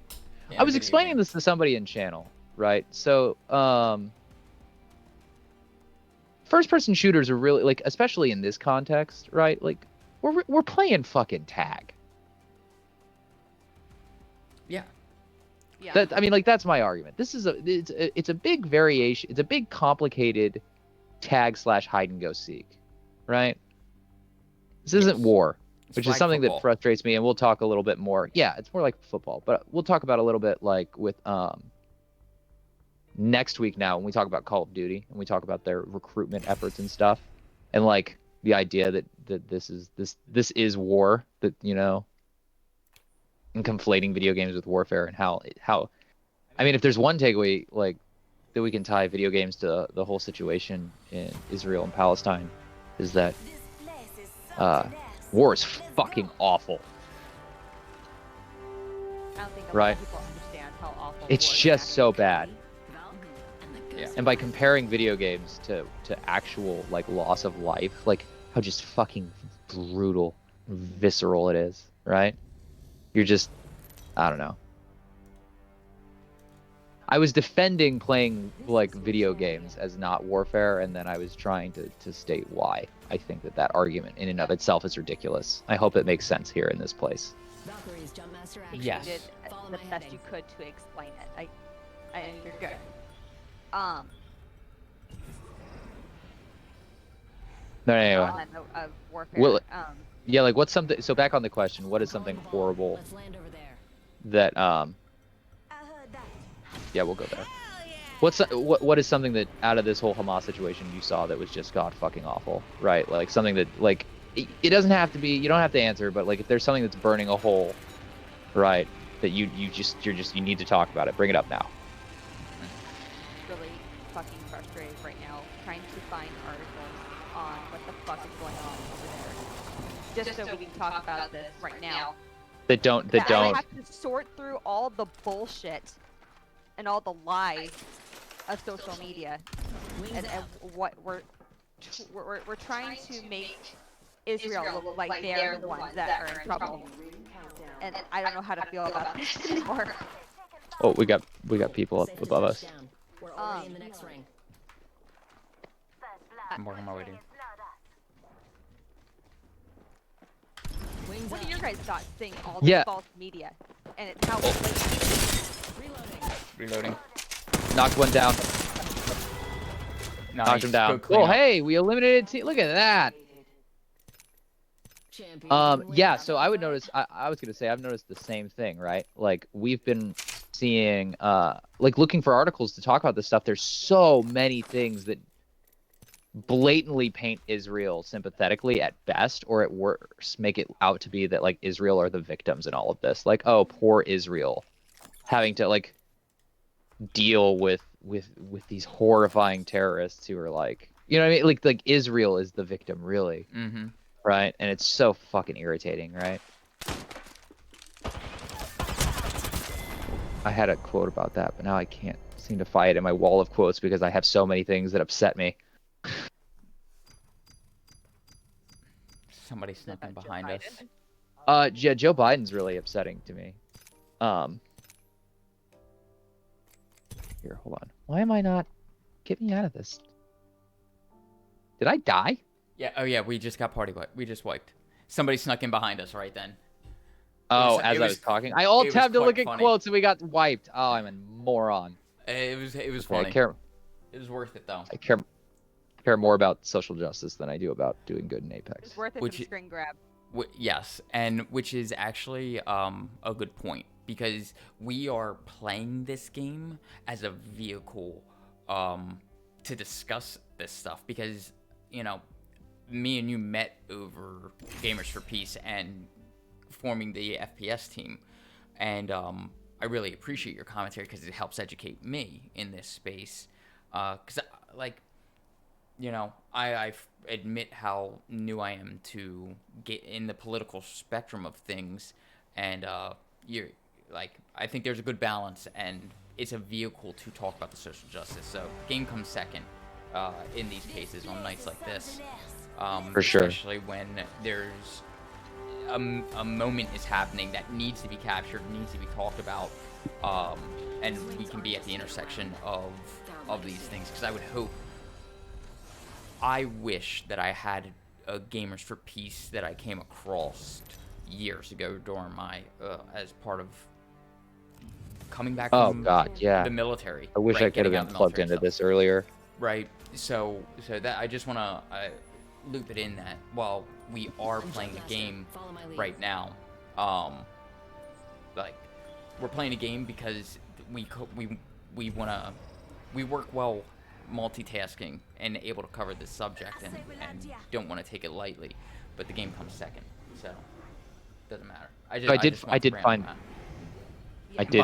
Yeah, I was explaining this to somebody in channel, right? So, first-person shooters are really, like, especially in this context, right? Like, we're playing fucking tag. Yeah. Yeah. That's my argument. This is it's a big variation. It's a big complicated tag / hide and go seek, right? This isn't war, which is something that frustrates me, and we'll talk a little bit more. Yeah, it's more like football, but we'll talk about a little bit like with next week now when we talk about Call of Duty and we talk about their recruitment efforts and stuff, and like the idea that this is war, that and conflating video games with warfare, and how if there's one takeaway like that we can tie video games to the whole situation in Israel and Palestine, is that war is fucking awful. I don't think a lot Right? of people understand how awful It's war just can so actually bad. be. Yeah. And by comparing video games to actual like loss of life, like how just fucking brutal, visceral it is, right? You're just, I don't know. I was defending playing like video games as not warfare, and then I was trying to state why I think that argument in and of itself is ridiculous. I hope it makes sense here in this place. Valkyrie's jump master action. Yes. You did Follow the my best heading. you could to explain it. I you're good. No, anyway. On that note of warfare. Well, yeah, like what's something? So back on the question, what is something Calling the ball. horrible Let's land over there. that Yeah, we'll go there. What is something that out of this whole Hamas situation you saw that was just god fucking awful, right? Like something that like it doesn't have to be, you don't have to answer, but like if there's something that's burning a hole, right, that you need to talk about it, bring it up now. Really fucking frustrated right now trying to find articles on what the fuck is going on over there. Just so we can talk about this right now. That don't I have to sort through all the bullshit and all the lies of social media, and what we're trying to make Israel look like they're the ones that are in trouble, and I don't know how to feel about this anymore. Oh, we got people up Set to above us. touchdown. We're already in the next ring. I'm working my way to. Wings What up. are your guys' thoughts seeing all this Yeah. false media, and it's how Reloading. Reloading. Knocked one down. Nice. Knocked him down. Good clean Oh, up. hey, we eliminated team. Look at that. Champion Yeah, wins. so I would notice, I was gonna say, I've noticed the same thing, right? Like we've been seeing, like looking for articles to talk about this stuff. There's so many things that blatantly paint Israel sympathetically at best, or at worst make it out to be that like Israel are the victims in all of this. Like, oh, poor Israel, having to like deal with these horrifying terrorists who are like, you know what I mean? Like Israel is the victim, really, Mm-hmm. right? And it's so fucking irritating, right? I had a quote about that, but now I can't seem to find it in my wall of quotes because I have so many things that upset me. Somebody snuck in about Joe behind us. Biden? Yeah, Joe Biden's really upsetting to me. Here, hold on. Why am I not? Get me out of this. Did I die? Yeah. Oh yeah. We just got party wiped. We just wiped. Somebody snuck in behind us right then. Oh, was- as it I was- was talking, I alt it was tabbed to quite look at funny. quotes and we got wiped. Oh, I'm a moron. It was Okay, funny. I care worth it though. care more about social justice than I do about doing good in Apex. It's worth it Which for the screen grab. Yes, and which is actually a good point because we are playing this game as a vehicle to discuss this stuff because you know me and you met over Gamers for Peace and forming the FPS team, and I really appreciate your commentary because it helps educate me in this space because like you know, I admit how new I am to get in the political spectrum of things, and you're like, I think there's a good balance, and it's a vehicle to talk about the social justice. So, game comes second in these cases on nights like this, For sure. especially when there's a moment is happening that needs to be captured, needs to be talked about, and we can be at the intersection of these things. Because I wish that I had a Gamers for Peace that I came across years ago during my as part of coming back from yeah. the military. I wish right, I could have getting out been of the plugged military into stuff. this earlier. Right. So that I just want to loop it in that while we are playing the game right now, like we're playing a game because we work well multitasking and able to cover this subject and don't want to take it lightly, but the game comes second, so doesn't matter. I did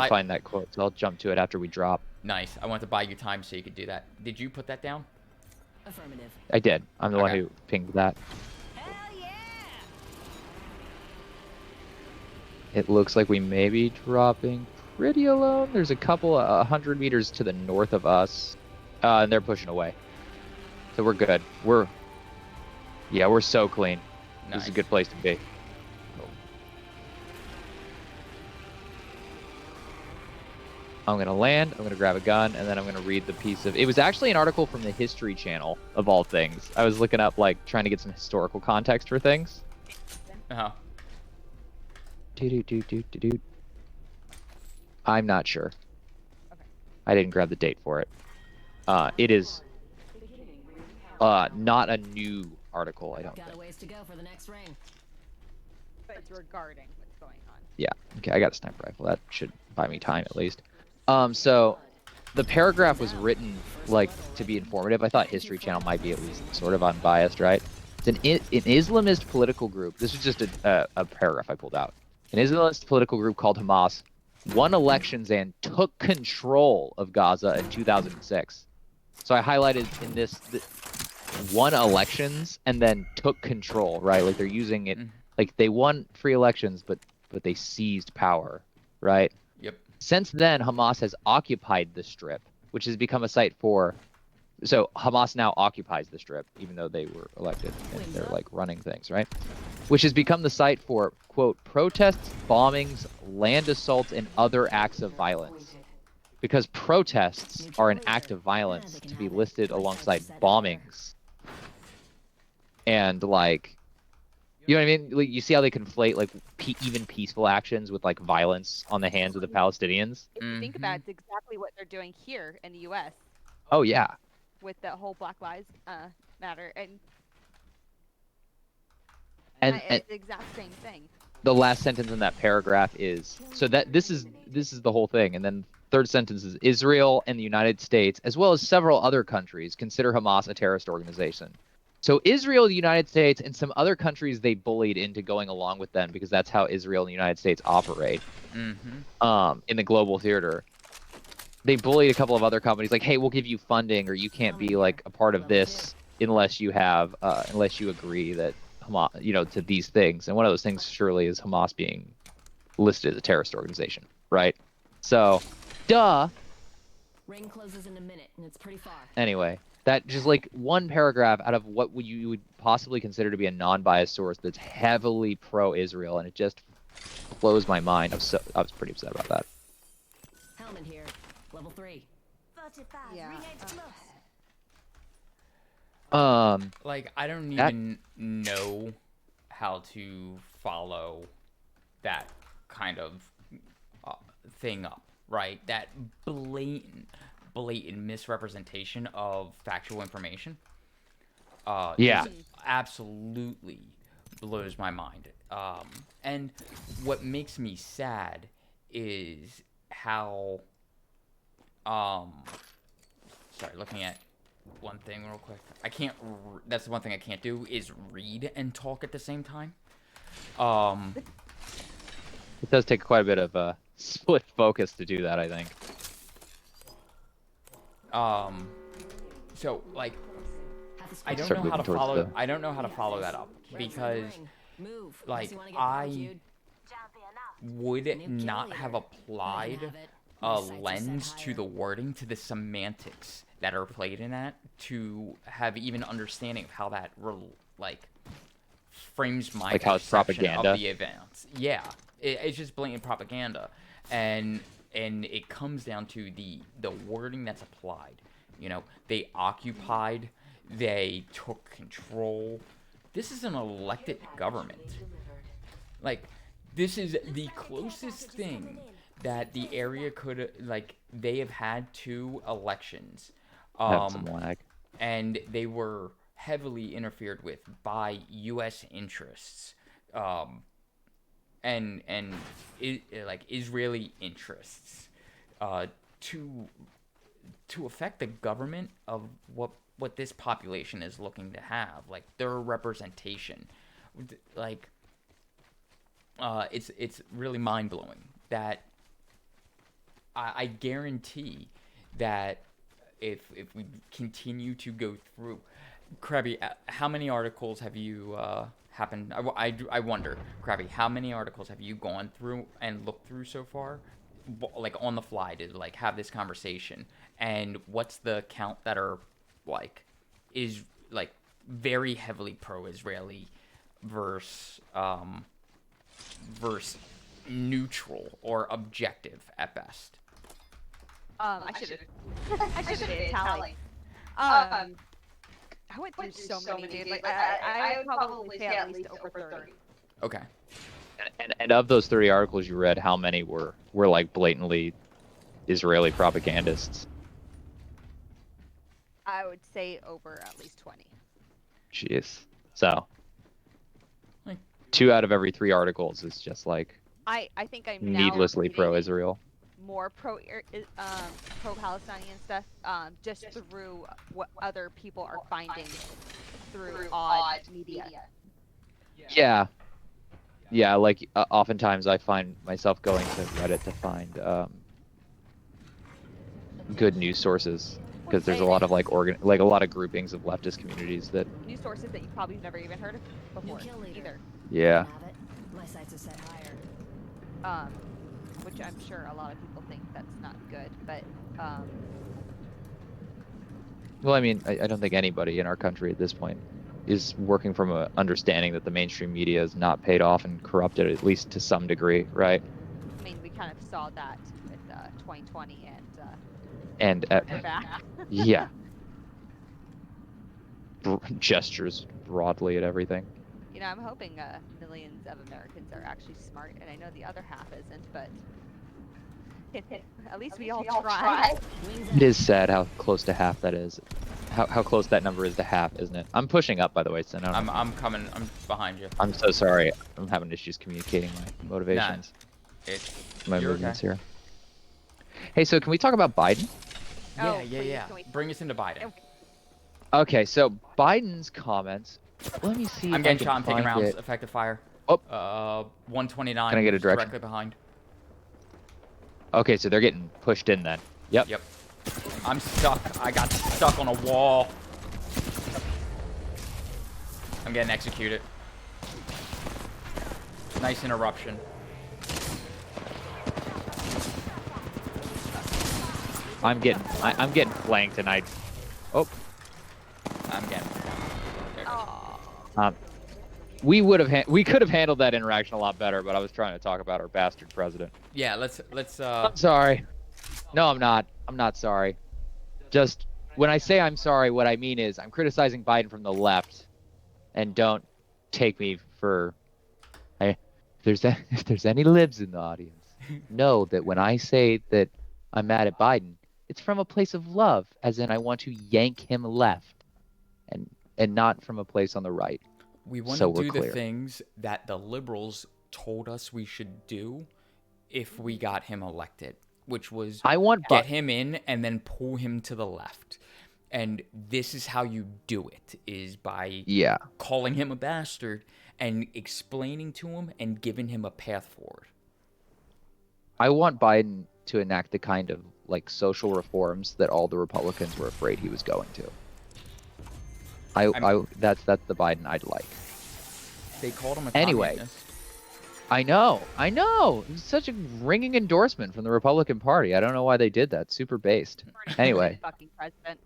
find that quote, so I'll jump to it after we drop. Nice. I wanted to buy you time so you could do that. Did you put that down? Affirmative. I did. I'm the one Okay. who pinged that. Hell yeah! It looks like we may be dropping pretty alone. There's a couple 100 meters to the north of us, and they're pushing away. So we're good. We're so clean. This is a Nice. good place to be. I'm going to land, I'm going to grab a gun, and then I'm going to read the piece of... It was actually an article from the History Channel, of all things. I was looking up, like, trying to get some historical context for things. Uh-huh. I'm not sure. Okay. I didn't grab the date for it. It is not a new article, I don't Got a think. ways to go for the next ring. But it's regarding what's going on. Yeah, okay, I got a sniper rifle. That should buy me time, at least. So the paragraph was written, like, to be informative. I thought History Channel might be at least sort of unbiased, right? It's an Islamist political group. This was just a paragraph I pulled out. An Islamist political group called Hamas won elections and took control of Gaza in 2006. So I highlighted in this won elections and then took control, right? Like they're using it, like they won free elections, but they seized power, right? Yep. Since then, Hamas has occupied the Strip, which has become a site for... So Hamas now occupies the Strip, even though they were elected and they're like running things, right? Which has become the site for, quote, protests, bombings, land assaults, and other acts of violence. Because protests are an act of violence to be listed alongside bombings. And like, you know what I mean? Like, you see how they conflate like even peaceful actions with like violence on the hands of the Palestinians? If you think about it, it's exactly what they're doing here in the U.S. Oh, yeah. with the whole Black Lives Matter, and And it's the exact same thing. the last sentence in that paragraph is so that this is the whole thing, and then Third sentence is Israel and the United States, as well as several other countries, consider Hamas a terrorist organization. So Israel, the United States, and some other countries they bullied into going along with them because that's how Israel and the United States operate in the global theater. They bullied a couple of other companies like, hey, we'll give you funding or you can't be like a part of this unless you have unless you agree that Hamas, you know, to these things. And one of those things surely is Hamas being listed as a terrorist organization, right? So, duh. Ring closes in a minute, and it's pretty far. Anyway, that just like one paragraph out of what you would possibly consider to be a non-biased source that's heavily pro-Israel, and it just blows my mind. I was pretty upset about that. Helmet here, level 3. Yeah. Like, I don't even know how to follow that kind of thing up, right? That blatant misrepresentation of factual information. Just absolutely blows my mind. And what makes me sad is how sorry, looking at one thing real quick. I can't that's the one thing I can't do is read and talk at the same time. It does take quite a bit of split focus to do that, I think. So like I don't know how to follow I don't know how to follow that up because like I would not have applied a lens to the wording, to the semantics that are played in that, to have even understanding of how that frames my like how it's propaganda of the events. Yeah, it's just blatant propaganda, and it comes down to the wording that's applied. You know, they occupied, they took control. This is an elected government. Like, this is the closest thing that the area could, like, they have had to elections. Some lag. And they were heavily interfered with by U.S. interests, and like Israeli interests, to affect the government of what this population is looking to have, like their representation. Like, it's really mind blowing that I guarantee that if we continue to go through, Krabby, how many articles have you happened? I wonder, Krabby, how many articles have you gone through and looked through so far, like on the fly, to like have this conversation? And what's the count that are like is like very heavily pro-Israeli versus neutral or objective at best? I should have did a tally. I went through so many, dude. Like, I would probably say at least over 30. Okay. And of those 30 articles you read, how many were like blatantly Israeli propagandists? I would say over at least 20. Jeez. So 2 out of every 3 articles is just like I think I'm needlessly pro-Israel. More pro-Palestinian stuff, just through what other people are finding through odd media. Yeah, like oftentimes I find myself going to Reddit to find good news sources, because there's a lot of like a lot of groupings of leftist communities that news sources that you probably never even heard of before either. Yeah. My sights are set higher. Which I'm sure a lot of people think that's not good, but well, I mean, I don't think anybody in our country at this point is working from a understanding that the mainstream media is not paid off and corrupted, at least to some degree, right? I mean, we kind of saw that with 2020 and back. Yeah, gestures broadly at everything. You know, I'm hoping millions of Americans are actually smart, and I know the other half isn't, but at least we all try. It is sad how close to half that is. How close that number is to half, isn't it? I'm pushing up, by the way, so no. I'm coming. I'm behind you. I'm so sorry. I'm having issues communicating my motivations. My movements here. Hey, so can we talk about Biden? Yeah, Oh, yeah, please, yeah. can we- Bring us into Biden. Okay, so Biden's comments. Let me see I'm if I getting can shot. I'm taking find rounds. it. Effective fire. Oh. 129. Can I get a direction? Directly behind. Okay, so they're getting pushed in then. Yep. Yep. I'm stuck. I got stuck on a wall. I'm getting executed. Nice interruption. I'm getting flanked, and I'm getting. we could have handled that interaction a lot better, but I was trying to talk about our bastard president. Yeah, let's I'm sorry. No, I'm not. I'm not sorry. Just when I say I'm sorry, what I mean is I'm criticizing Biden from the left, and don't take me for. If there's any libs in the audience, know that when I say that I'm mad at Biden, it's from a place of love, as in I want to yank him left, and not from a place on the right. We want So to we're do the clear. things that the liberals told us we should do if we got him elected, which was get him in and then pull him to the left. And this is how you do it, is by calling him a bastard and explaining to him and giving him a path forward. I want Biden to enact the kind of like social reforms that all the Republicans were afraid he was going to. That's the Biden I'd like. They called him a anyway. communist. I know. It was such a ringing endorsement from the Republican Party. I don't know why they did that. Super based. Anyway. Fucking president.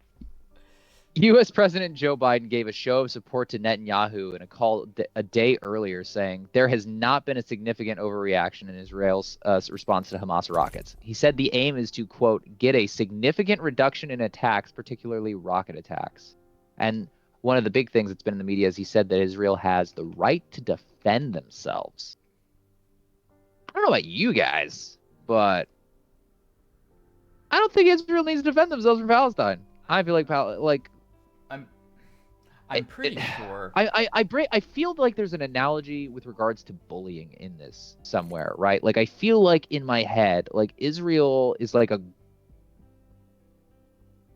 U.S. President Joe Biden gave a show of support to Netanyahu in a call a day earlier, saying there has not been a significant overreaction in Israel's response to Hamas rockets. He said the aim is to, quote, get a significant reduction in attacks, particularly rocket attacks. And one of the big things that's been in the media is he said that Israel has the right to defend themselves. I don't know about you guys, but I don't think Israel needs to defend themselves from Palestine. I feel like I'm pretty sure. I feel like there's an analogy with regards to bullying in this somewhere, right? Like I feel like in my head, like Israel is like a.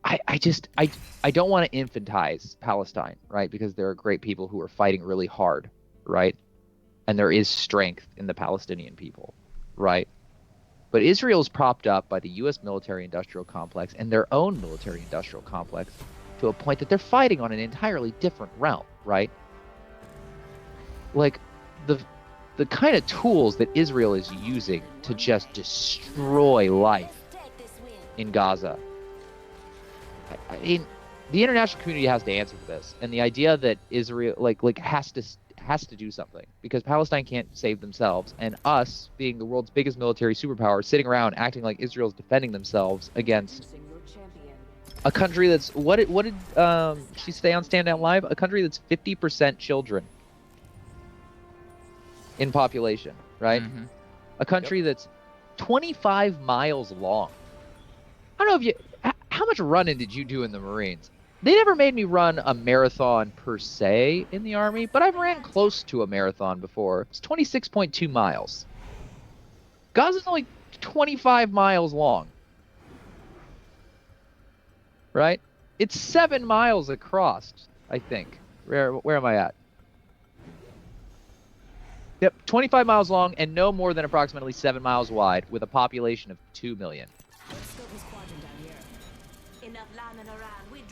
I don't want to infantize Palestine, right? Because there are great people who are fighting really hard, right? And there is strength in the Palestinian people, right? But Israel is propped up by the U.S. military-industrial complex and their own military-industrial complex to a point that they're fighting on an entirely different realm, right? Like the kind of tools that Israel is using to just destroy life in Gaza. I mean, the international community has to answer for this, and the idea that Israel has to do something because Palestine can't save themselves, and us being the world's biggest military superpower, sitting around acting like Israel's defending themselves against a country that's what did she say on Stand Down Live? A country that's 50% children in population, right? Mm-hmm. A country that's 25 miles long. I don't know if you. How much running did you do in the Marines? They never made me run a marathon per se in the Army, but I've ran close to a marathon before. It's 26.2 miles. Gaza's only 25 miles long. Right? It's 7 miles across, I think. Where am I at? Yep, 25 miles long and no more than approximately 7 miles wide with a population of 2 million.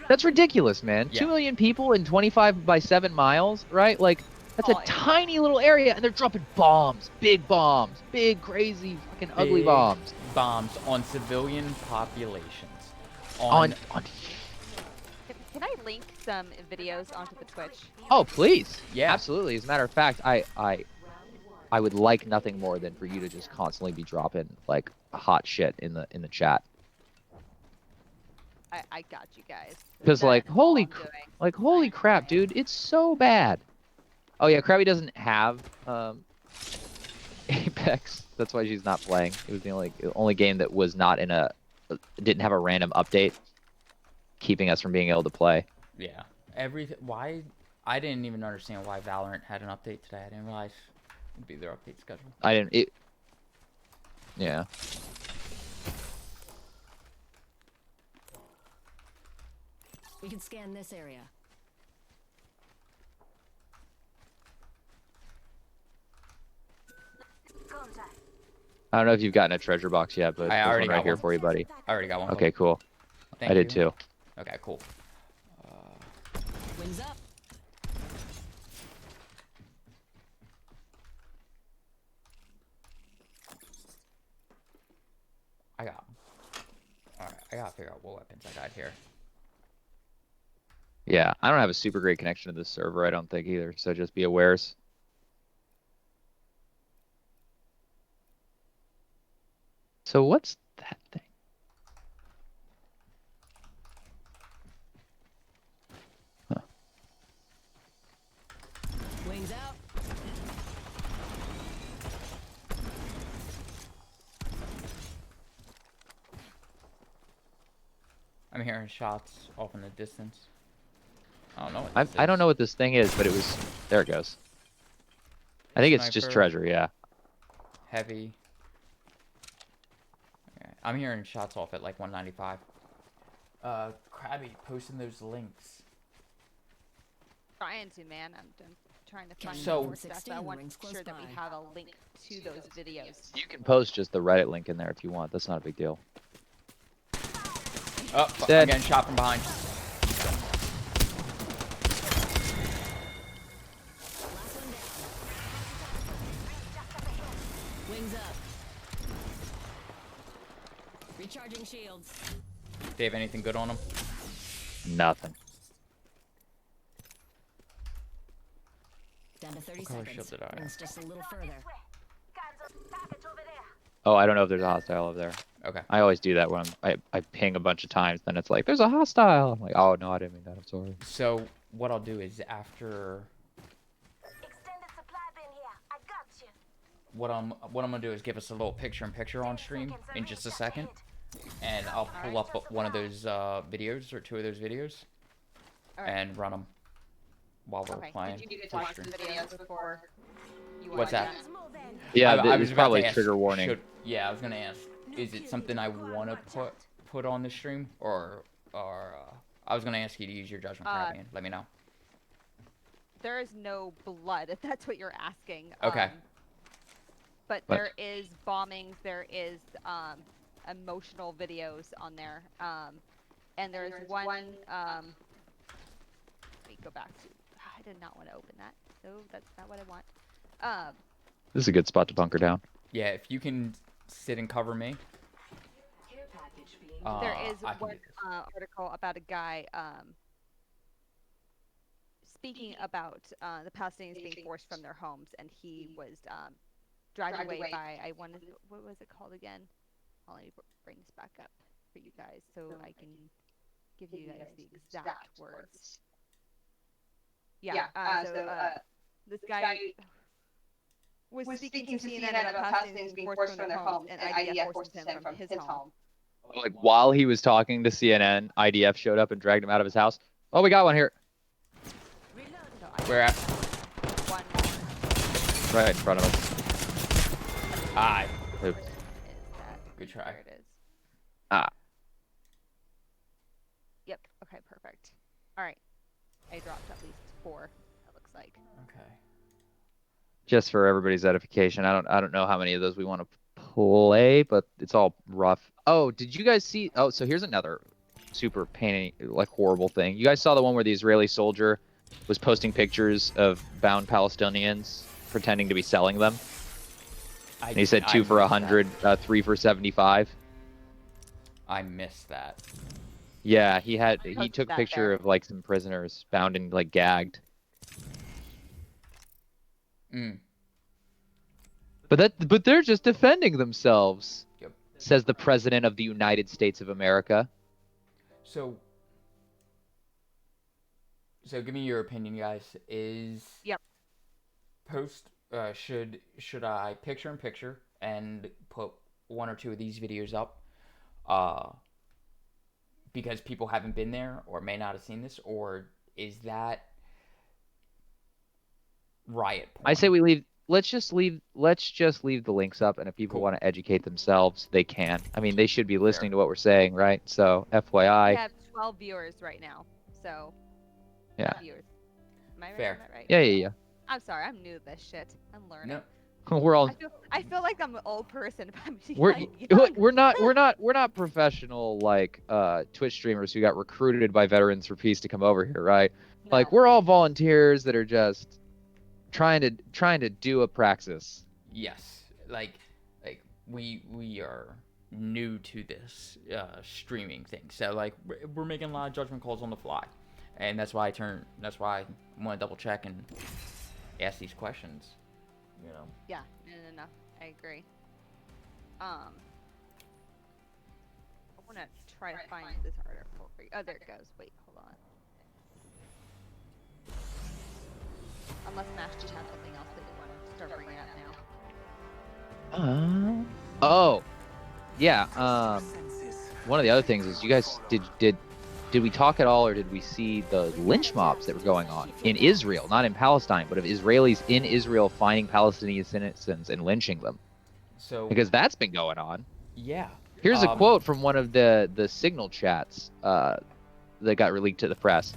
That's ridiculous, man. Yeah. 2 million people in 25 by 7 miles, right? Like, that's a tiny little area, and they're dropping bombs, big, crazy, fucking ugly bombs. Bombs on civilian populations. On Can I link some videos onto the Twitch? Oh, please. Yeah. Absolutely. As a matter of fact, I would like nothing more than for you to just constantly be dropping like hot shit in the chat. I got you guys. Because like holy crap, dude, it's so bad. Oh yeah, Krabby doesn't have Apex. That's why she's not playing. It was the only game that was not in didn't have a random update keeping us from being able to play. Yeah. Why? I didn't even understand why Valorant had an update today. I didn't realize it'd be their update schedule. Yeah. We can scan this area. I don't know if you've gotten a treasure box yet, but I there's already one right got here one. for you, buddy. I already got one. Okay, cool. Thank I did you. too. Okay, cool. Wings up. I got. All right, I gotta figure out what weapons I got here. Yeah, I don't have a super great connection to this server, I don't think either. So just be awares. So what's that thing? Huh. Wings out. I'm hearing shots off in the distance. I don't know what this I don't is. know what this thing is, but it was. There it goes. I think it's just Sniper. treasure, yeah. Heavy. Okay. I'm hearing shots off at like 195. Krabby posting those links. Trying to, man. I'm trying to find So- more stuff. I want rings to close sure that we by. have a link to those videos. You can post just the Reddit link in there if you want. That's not a big deal. Oh, I'm Dead. getting shot from behind. Last one down. Wings up. Recharging shields. Dave, anything good on him? Nothing. Down to 30 What color seconds. shield did I have? Rings just a little further. Oh, I don't know if there's a hostile over there. Okay. I always do that when I ping a bunch of times, then it's like, there's a hostile. I'm like, oh, no, I didn't mean that. I'm sorry. So what I'll do is after what I'm gonna do is give us a little picture-in-picture on stream in just a second, and I'll pull up one of those videos or two of those videos Alright. and run them while we're Okay. playing. Did you get to full watch stream. the videos before you What's watched that? Yeah, I was it's about to probably ask, trigger warning. Yeah, I was gonna ask. Is it something I want to put on the stream, or I was gonna ask you to use your judgment, Krabby, and let me know. There is no blood, if that's what you're asking. Okay. But What? there is bombings, there is emotional videos on there. And there's one, let me go back to, I did not want to open that. No, that's not what I want. This is a good spot to bunker down. Yeah, if you can sit and cover me. There is I can one do this. article about a guy speaking about the Palestinians being forced from their homes, and he was dragged away by, what was it called again? I'll let me bring this back up for you guys so I can give you guys the exact words. Yeah, this guy was speaking to CNN about Palestinians being forced from their homes, and IDF forced him from his home. Like, while he was talking to CNN, IDF showed up and dragged him out of his house. Oh, we got one here. So I Where at? one Right in front of us. Aye. Oops. is that. Good try. There it is. Ah. Yep. Okay. Perfect. All right. I dropped at least 4. It looks like. Okay. Just for everybody's edification, I don't know how many of those we want to play, but it's all rough. Oh, did you guys see? Oh, so here's another super pain, like horrible thing. You guys saw the one where the Israeli soldier was posting pictures of bound Palestinians pretending to be selling them, and he said 2 for missed 100, 3 for 75. I missed that. Yeah, he posted took a that picture there. of like some prisoners bound and like gagged. Mm. But they're just defending themselves. Yep. Says the President of the United States of America. So give me your opinion, guys. Is Yep. post should I picture in picture and put 1 or 2 of these videos up because people haven't been there or may not have seen this, or is that riot porn? I say we leave. Let's just leave the links up, and if people Cool. want to educate themselves, they can. I mean, they should be listening to what we're saying, right? So, FYI. We have 12 viewers right now. So. Yeah. Viewers. Am I right? Fair. Am I right? Yeah. I'm sorry. I'm new to this shit. I'm learning. No, We're all I feel like I'm an old person, but I'm we're young. we're not professional like Twitch streamers who got recruited by Veterans for Peace to come over here, right? Like No. we're all volunteers that are just trying to do a praxis. yes, like we are new to this streaming thing, so like we're making a lot of judgment calls on the fly, and that's why I want to double check and ask these questions. You know. Yeah. No. I agree. I want to try to find this article for you. Oh, there it goes. Wait, hold on. Unless Mash just has something else that you want to start bringing up now. Oh, yeah. One of the other things is you guys did we talk at all, or did we see the lynch mobs that were going on in Israel, not in Palestine, but of Israelis in Israel finding Palestinian citizens and lynching them? So Because that's been going on. yeah. Here's a quote from one of the signal chats that got released to the press.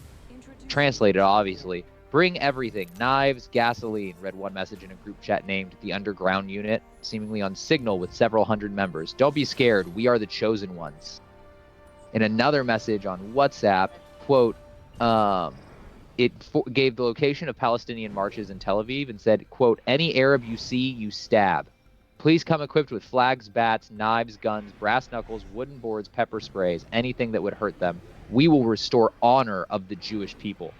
Translated, obviously. Bring everything. Knives, gasoline, read one message in a group chat named The Underground Unit, seemingly on Signal with several hundred members. Don't be scared. We are the chosen ones. In another message on WhatsApp, quote, gave the location of Palestinian marches in Tel Aviv and said, quote, any Arab you see, you stab. Please come equipped with flags, bats, knives, guns, brass knuckles, wooden boards, pepper sprays, anything that would hurt them. We will restore honor of the Jewish people.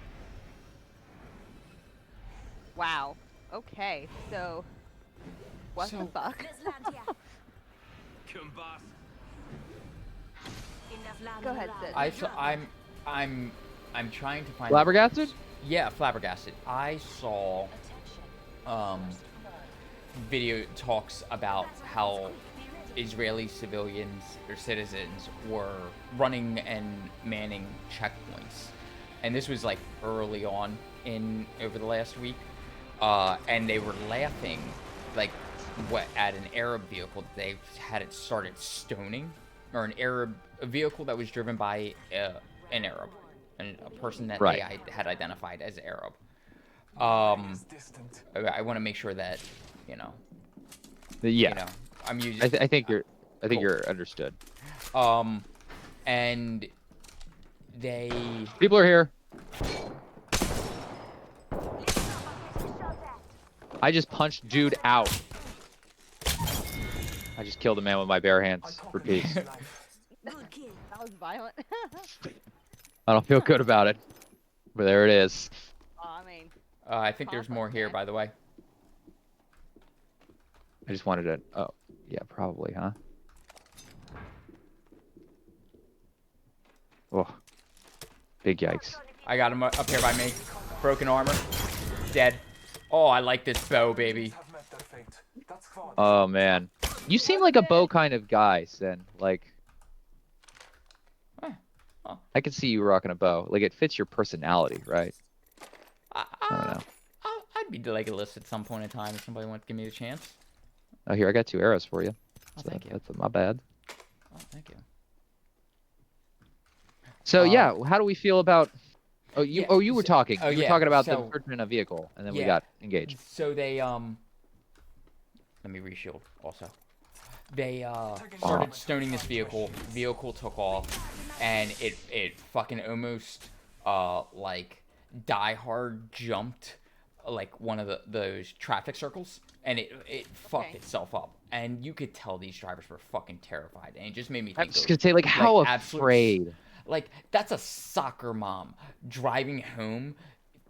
Wow. Okay. So. What the fuck? Go ahead, Sid. I'm trying to find. Flabbergasted? Yeah, flabbergasted. I saw video talks about how Israeli civilians or citizens were running and manning checkpoints, and this was like early on over the last week, and they were laughing like at an Arab vehicle that they had it started stoning, or a vehicle that was driven by an Arab, and a person that right. they had identified as Arab. I want to make sure that Yeah. you know, I'm using. I think you're Cool. you're understood. And people are here. I just punched dude out. I just killed a man with my bare hands for peace. That was violent. I don't feel good about it, but there it is. I mean. I think there's more here, by the way. I just wanted to. Oh, yeah, probably, huh? Oh, big yikes. I got him up here by me. Broken armor. Dead. Oh, I like this bow, baby. Oh, man. You seem like a bow kind of guy, Sin. Like, I could see you rocking a bow. Like, it fits your personality, right? I don't know. I'd be like a list at some point in time if somebody wants to give me a chance. Oh, here, I got 2 arrows for you. Oh, So thank you. that's my bad. Oh, thank you. So, yeah, how do we feel about... Oh, you were talking. Oh, You were yeah, talking about so- them searching in a vehicle, and then we Yeah. got engaged. So they let me reshield also. They started stoning this vehicle. Vehicle took off, and it fucking almost like Die Hard jumped like one of those traffic circles, and it fucked itself up. And you could tell these drivers were fucking terrified, and it just made me think. I'm just gonna say, like, how absolute- afraid. Like, that's a soccer mom driving home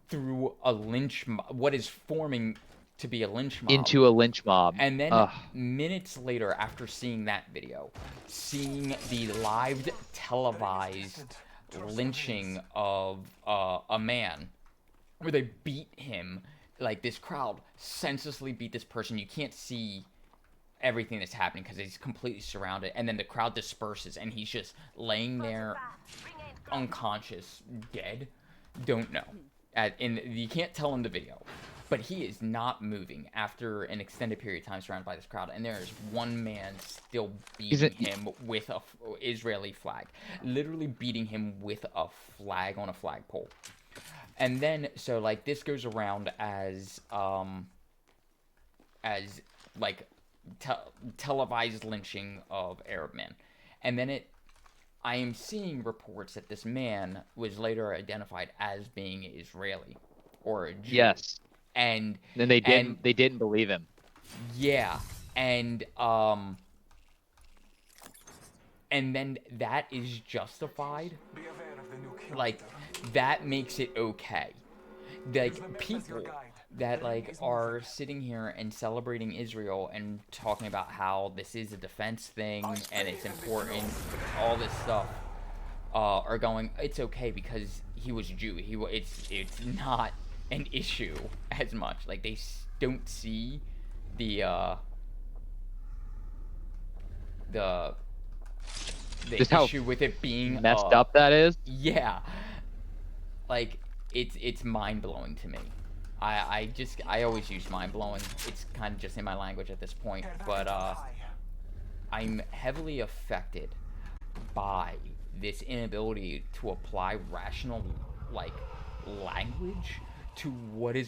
through a lynch mob, what is forming to be a lynch mob. Into a lynch mob. And then Ugh. minutes later, after seeing that video, seeing the live televised lynching of a man, where they beat him, like this crowd senselessly beat this person. You can't see everything that's happening because he's completely surrounded, and then the crowd disperses and he's just laying there unconscious, dead. Don't know. You can't tell in the video, but he is not moving after an extended period of time surrounded by this crowd, and there is one man still beating him with a Israeli flag, literally beating him with a flag on a flagpole. And then, so like this goes around as like televised lynching of Arab men, and then I am seeing reports that this man was later identified as being Israeli or a Jew. Yes. And then they didn't believe him. Yeah, and then that is justified. Like that makes it okay. Like people that like are sitting here and celebrating Israel and talking about how this is a defense thing and it's important, all this stuff, are going, it's okay because he was Jew. It's not an issue as much. Like they don't see the Just how issue with it being messed up that is. Yeah, like it's mind blowing to me. I always use mind blowing. It's kind of just in my language at this point, but I'm heavily affected by this inability to apply rational like language to what is